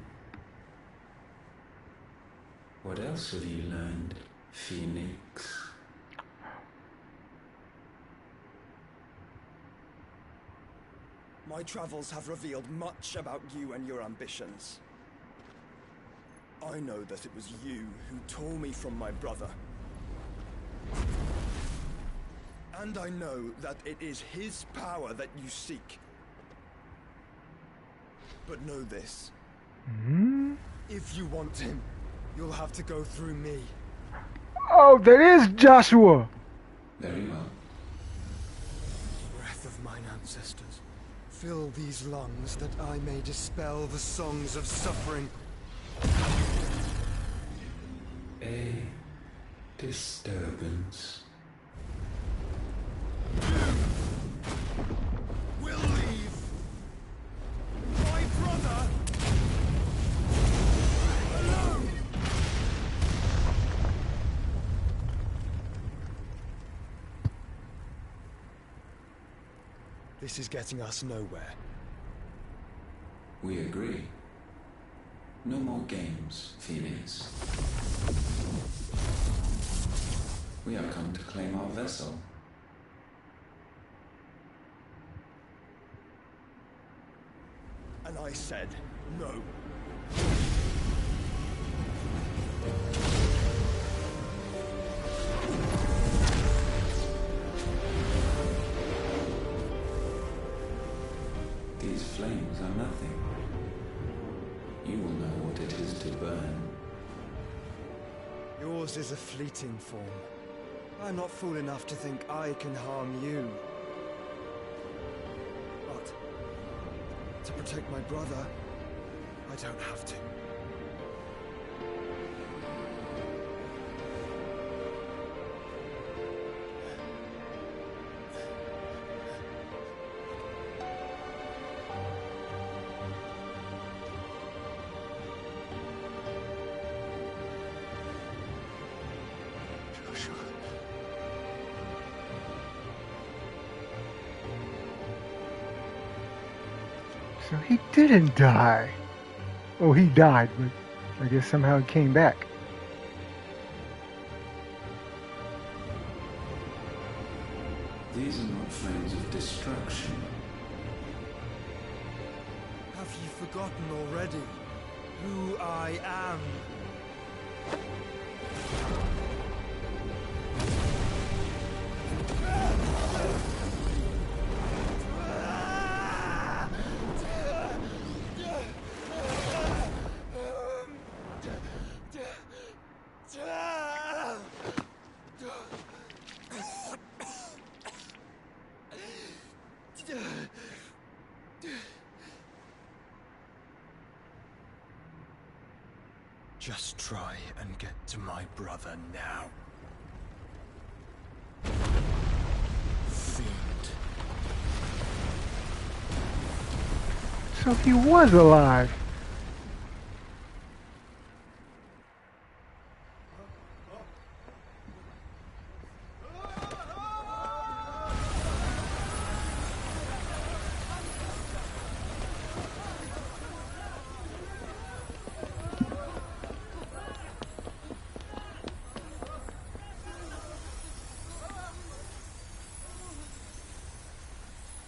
Speaker 23: What else have you learned, Phoenix?
Speaker 12: My travels have revealed much about you and your ambitions. I know that it was you who tore me from my brother. And I know that it is his power that you seek. But know this. If you want him, you'll have to go through me.
Speaker 1: Oh, that is Joshua.
Speaker 23: Very well.
Speaker 12: Breath of mine ancestors, fill these lungs that I may dispel the songs of suffering.
Speaker 23: A disturbance.
Speaker 12: We'll leave. My brother alone. This is getting us nowhere.
Speaker 23: We agree. No more games, Phoenix. We have come to claim our vessel.
Speaker 12: And I said no.
Speaker 23: These flames are nothing. You will know what it is to burn.
Speaker 12: Yours is a fleeting form. I'm not fool enough to think I can harm you. But to protect my brother, I don't have to.
Speaker 1: So he didn't die. Oh, he died, but I guess somehow he came back.
Speaker 23: These are not flames of destruction.
Speaker 12: Have you forgotten already who I am? Just try and get to my brother now. Fiend.
Speaker 1: So he was alive.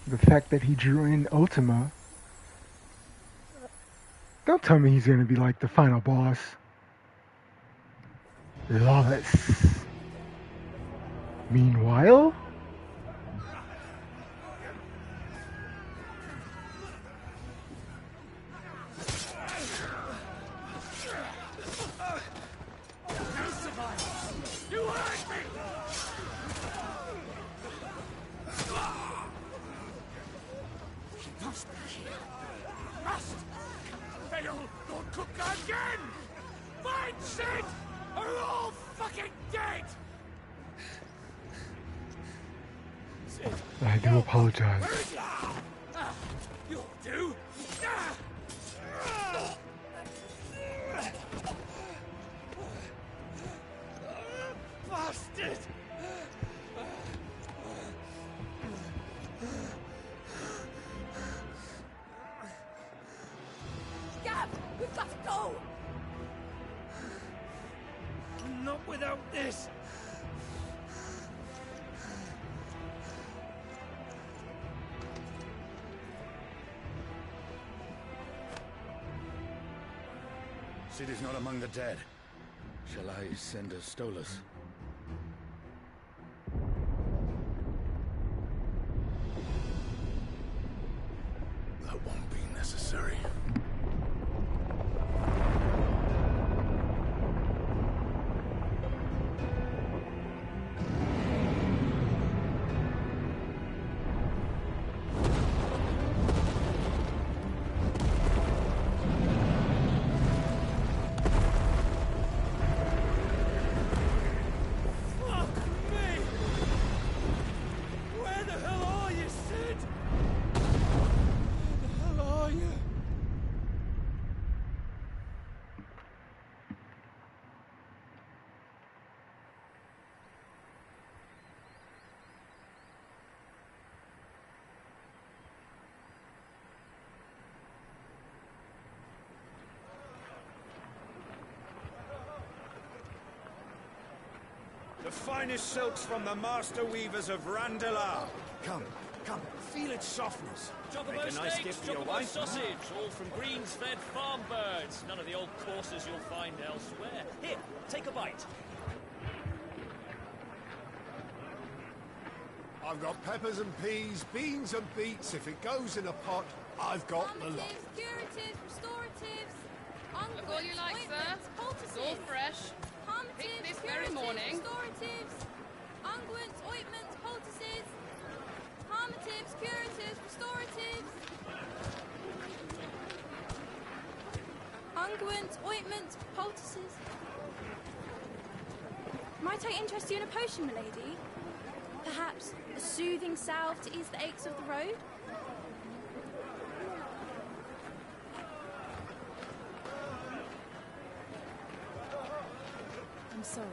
Speaker 1: the fact that he drew in Ultima, don't tell me he's going to be like the final boss. Lawless. Meanwhile, I do apologize.
Speaker 3: You'll do. Bastard!
Speaker 19: Gab, we've got to go!
Speaker 3: Not without this!
Speaker 6: Cid is not among the dead. Shall I send a Stolas?
Speaker 7: That won't be necessary.
Speaker 6: The finest silks from the master weavers of Randalar. Come, feel its softness.
Speaker 21: Chocobo
Speaker 6: Make a nice
Speaker 21: steaks,
Speaker 6: gift for your
Speaker 21: chocobo
Speaker 6: wife.
Speaker 21: sausage, all from greens-fed farm birds. None of the old courses you'll find elsewhere. Here, take a bite.
Speaker 6: I've got peppers and peas, beans and beets. If it goes in a pot, I've got the lot.
Speaker 13: Curatives, restoratives,
Speaker 15: Look all you like, sir. It's all fresh. Picked this very morning.
Speaker 13: restoratives, unguents, ointments, poultices, harmatives, curatives, restoratives, unguents, ointments, poultices. Might I interest you in a potion, milady? Perhaps a soothing salve to ease the aches of the road? I'm sorry.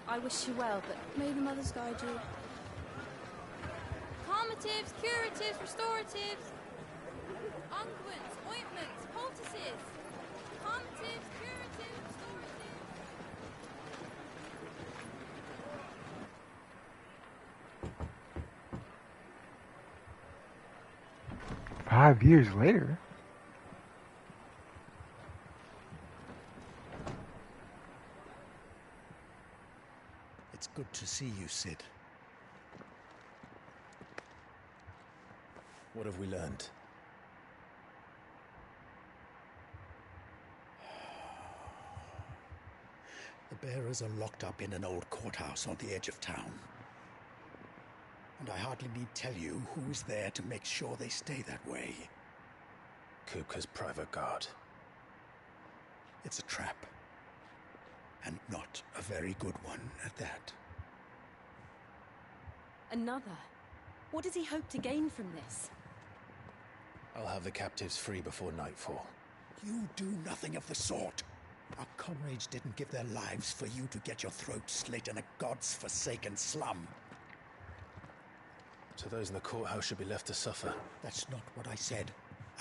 Speaker 13: I wish you well, but may the mothers guide you. Calmatives, curatives, restoratives, unguents, ointments, poultices. Calmatives, curatives, restoratives.
Speaker 1: 5 years later.
Speaker 6: It's good to see you, Cid. What have we learned?
Speaker 20: The bearers are locked up in an old courthouse on the edge of town. And I hardly need tell you who is there to make sure they stay that way.
Speaker 14: Kupka's private guard.
Speaker 20: It's a trap. And not a very good one at that.
Speaker 11: Another? What does he hope to gain from this?
Speaker 14: I'll have the captives free before nightfall.
Speaker 20: You do nothing of the sort. Our comrades didn't give their lives for you to get your throat slit in a god's forsaken slum.
Speaker 14: So those in the courthouse should be left to suffer.
Speaker 20: That's not what I said.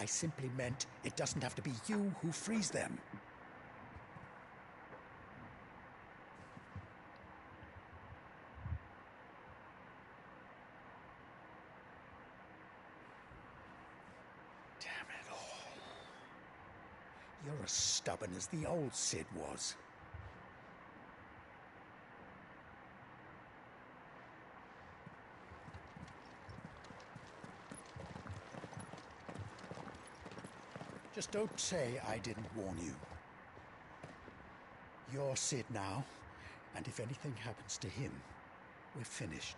Speaker 20: I simply meant it doesn't have to be you who frees them. You're as stubborn as the old Sid was. Just don't say I didn't warn you. You're Sid now, and if anything happens to him, we're finished.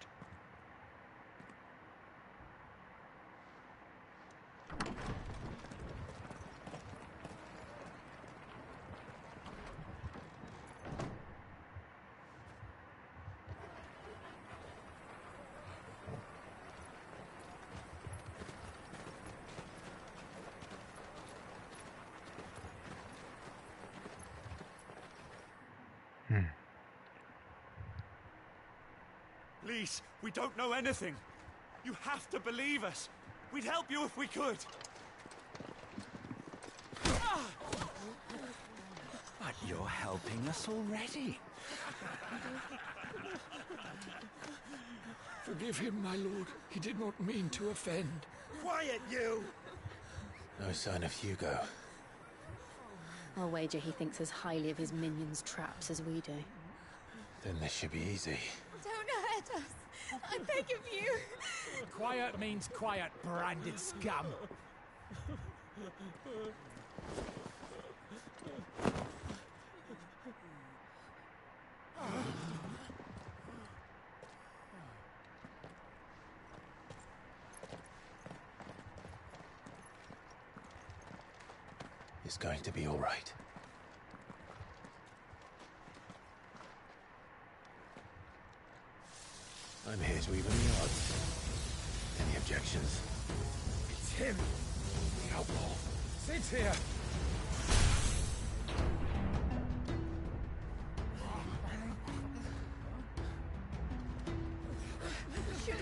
Speaker 6: Please, we don't know anything. You have to believe us. We'd help you if we could.
Speaker 20: But you're helping us already.
Speaker 22: Forgive him, my lord. He did not mean to offend.
Speaker 6: Quiet, you!
Speaker 4: No sign of Hugo.
Speaker 11: I'll wager he thinks as highly of his minions' traps as we do.
Speaker 4: Then this should be easy.
Speaker 13: Don't hurt us. I beg of you.
Speaker 10: Quiet means quiet, branded scum.
Speaker 4: It's going to be all right. I'm here to even the odds. Any objections?
Speaker 10: It's him, the outlaw. Sid's here.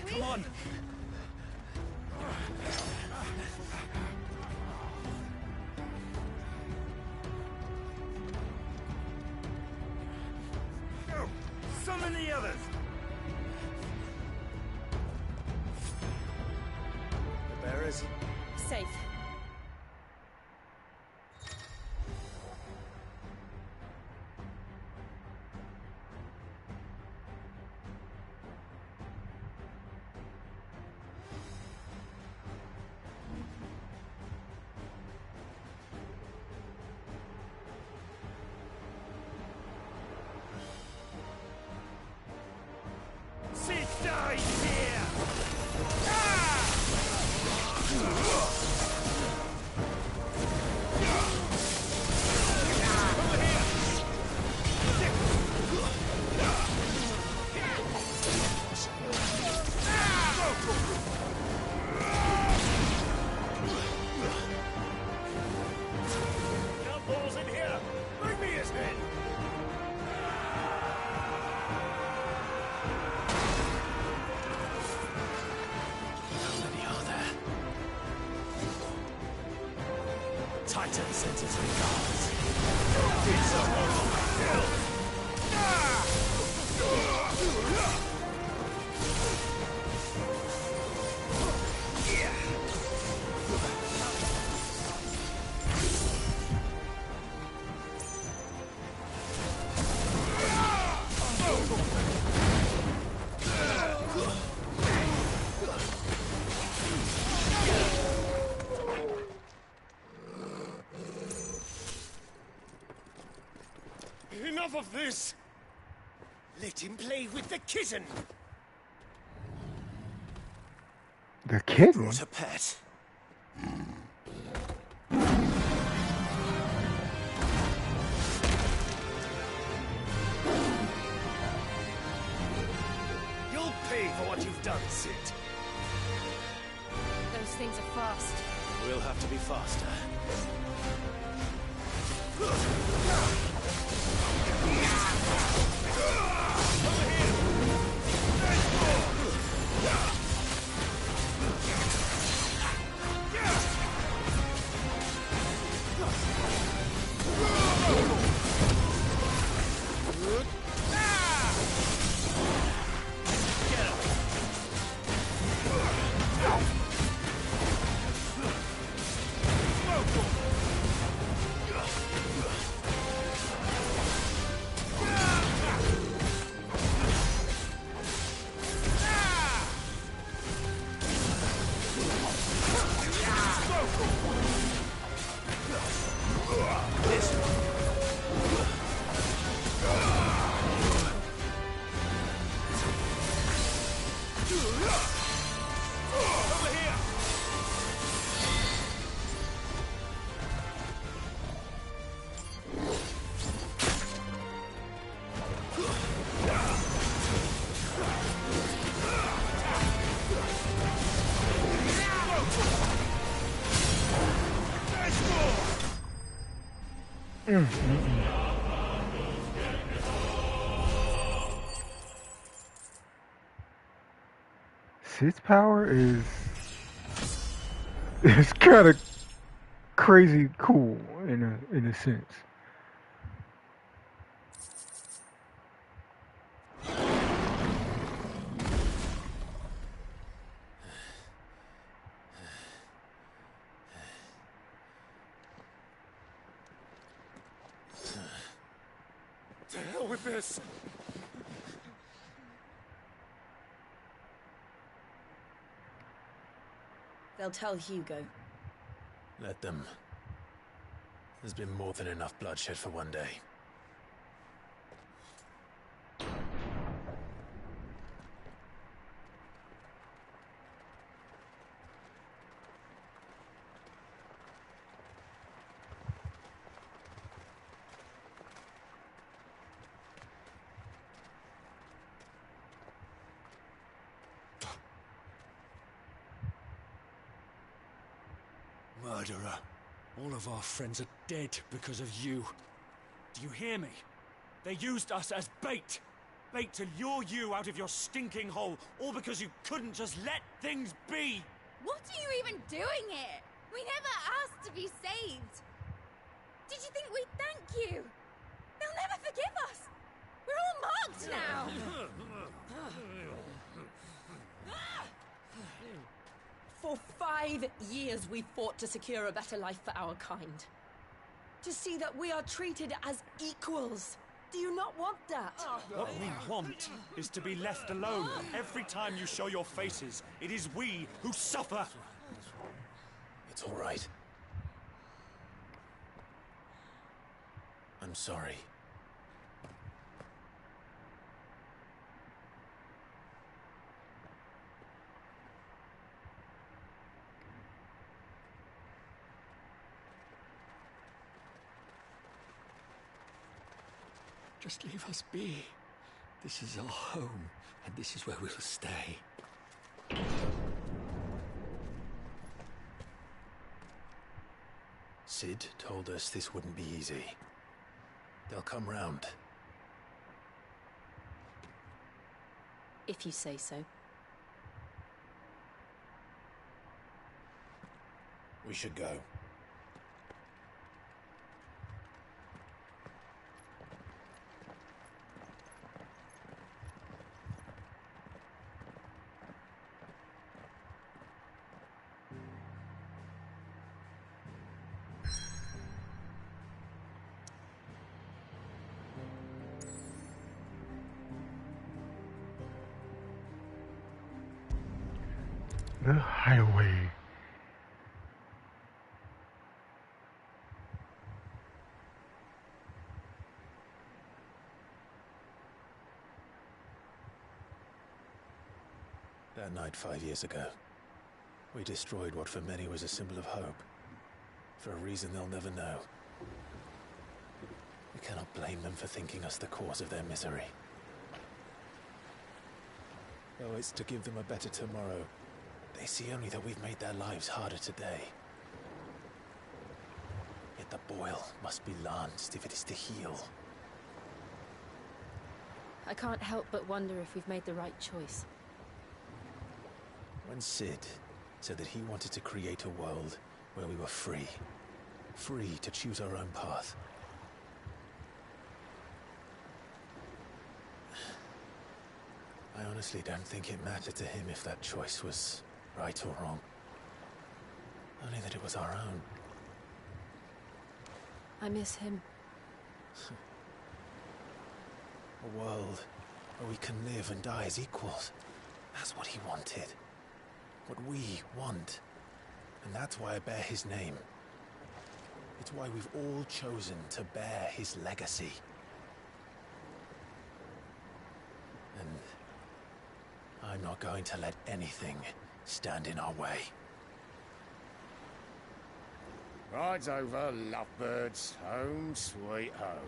Speaker 6: Come on! Go! Summon the others! The bearers?
Speaker 11: Safe.
Speaker 6: Sid dies here!
Speaker 3: Balls in here! Bring me his head!
Speaker 4: How many are there?
Speaker 3: Titan sends his regards. It's a kill! Enough of this! Let him play with the kitten!
Speaker 1: The kitten?
Speaker 3: Brought a pet. You'll pay for what you've done, Sid.
Speaker 11: Those things are fast.
Speaker 3: We'll have to be faster.
Speaker 1: Sid's power is kind of crazy cool in a sense.
Speaker 8: To hell with this!
Speaker 11: They'll tell Hugo.
Speaker 14: Let them. There's been more than enough bloodshed for one day.
Speaker 3: Murderer. All of our friends are dead because of you. Do you hear me? They used us as bait. Bait to lure you out of your stinking hole, all because you couldn't just let things be.
Speaker 13: What are you even doing here? We never asked to be saved. Did you think we'd thank you? They'll never forgive us. We're all marked now.
Speaker 19: For 5 years we fought to secure a better life for our kind. To see that we are treated as equals. Do you not want that?
Speaker 3: What we want is to be left alone. Every time you show your faces, it is we who suffer.
Speaker 14: It's all right. I'm sorry.
Speaker 22: Just leave us be. This is our home, and this is where we'll stay.
Speaker 14: Sid told us this wouldn't be easy. They'll come round.
Speaker 11: If you say so.
Speaker 14: We should go.
Speaker 1: The hideaway.
Speaker 14: That night 5 years ago, we destroyed what for many was a symbol of hope. For a reason they'll never know. We cannot blame them for thinking us the cause of their misery. Though it's to give them a better tomorrow, they see only that we've made their lives harder today. Yet the boil must be lanced if it is to heal.
Speaker 11: I can't help but wonder if we've made the right choice.
Speaker 14: When Sid said that he wanted to create a world where we were free. Free to choose our own path. I honestly don't think it mattered to him if that choice was right or wrong. Only that it was our own.
Speaker 11: I miss him.
Speaker 14: A world where we can live and die as equals. That's what he wanted. What we want. And that's why I bear his name. It's why we've all chosen to bear his legacy. And I'm not going to let anything stand in our way.
Speaker 2: Rides over, lovebirds. Home sweet home.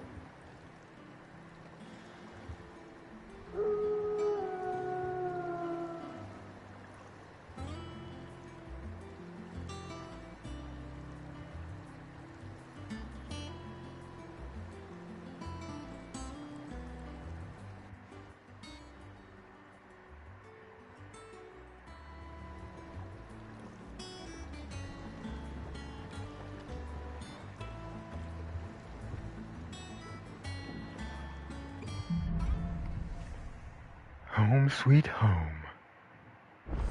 Speaker 1: Home sweet home.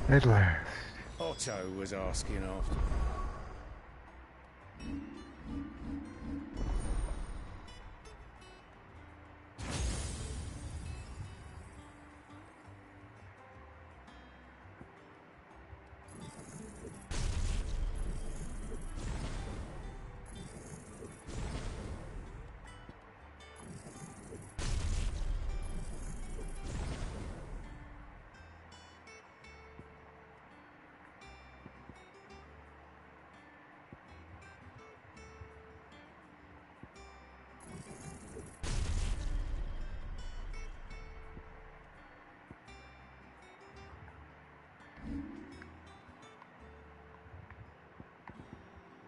Speaker 1: At last.
Speaker 2: Otto was asking after.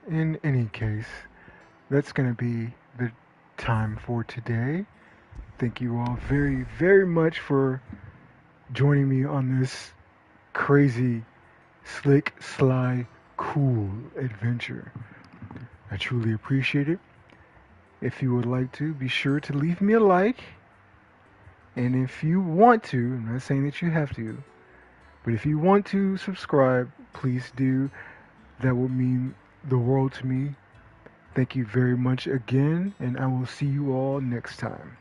Speaker 1: In any case, that's going to be the time for today. Thank you all very, very much for joining me on this crazy, slick, sly, cool adventure. I truly appreciate it. If you would like to, be sure to leave me a like. And if you want to, I'm not saying that you have to, but if you want to subscribe, please do. That would mean the world to me. Thank you very much again, and I will see you all next time.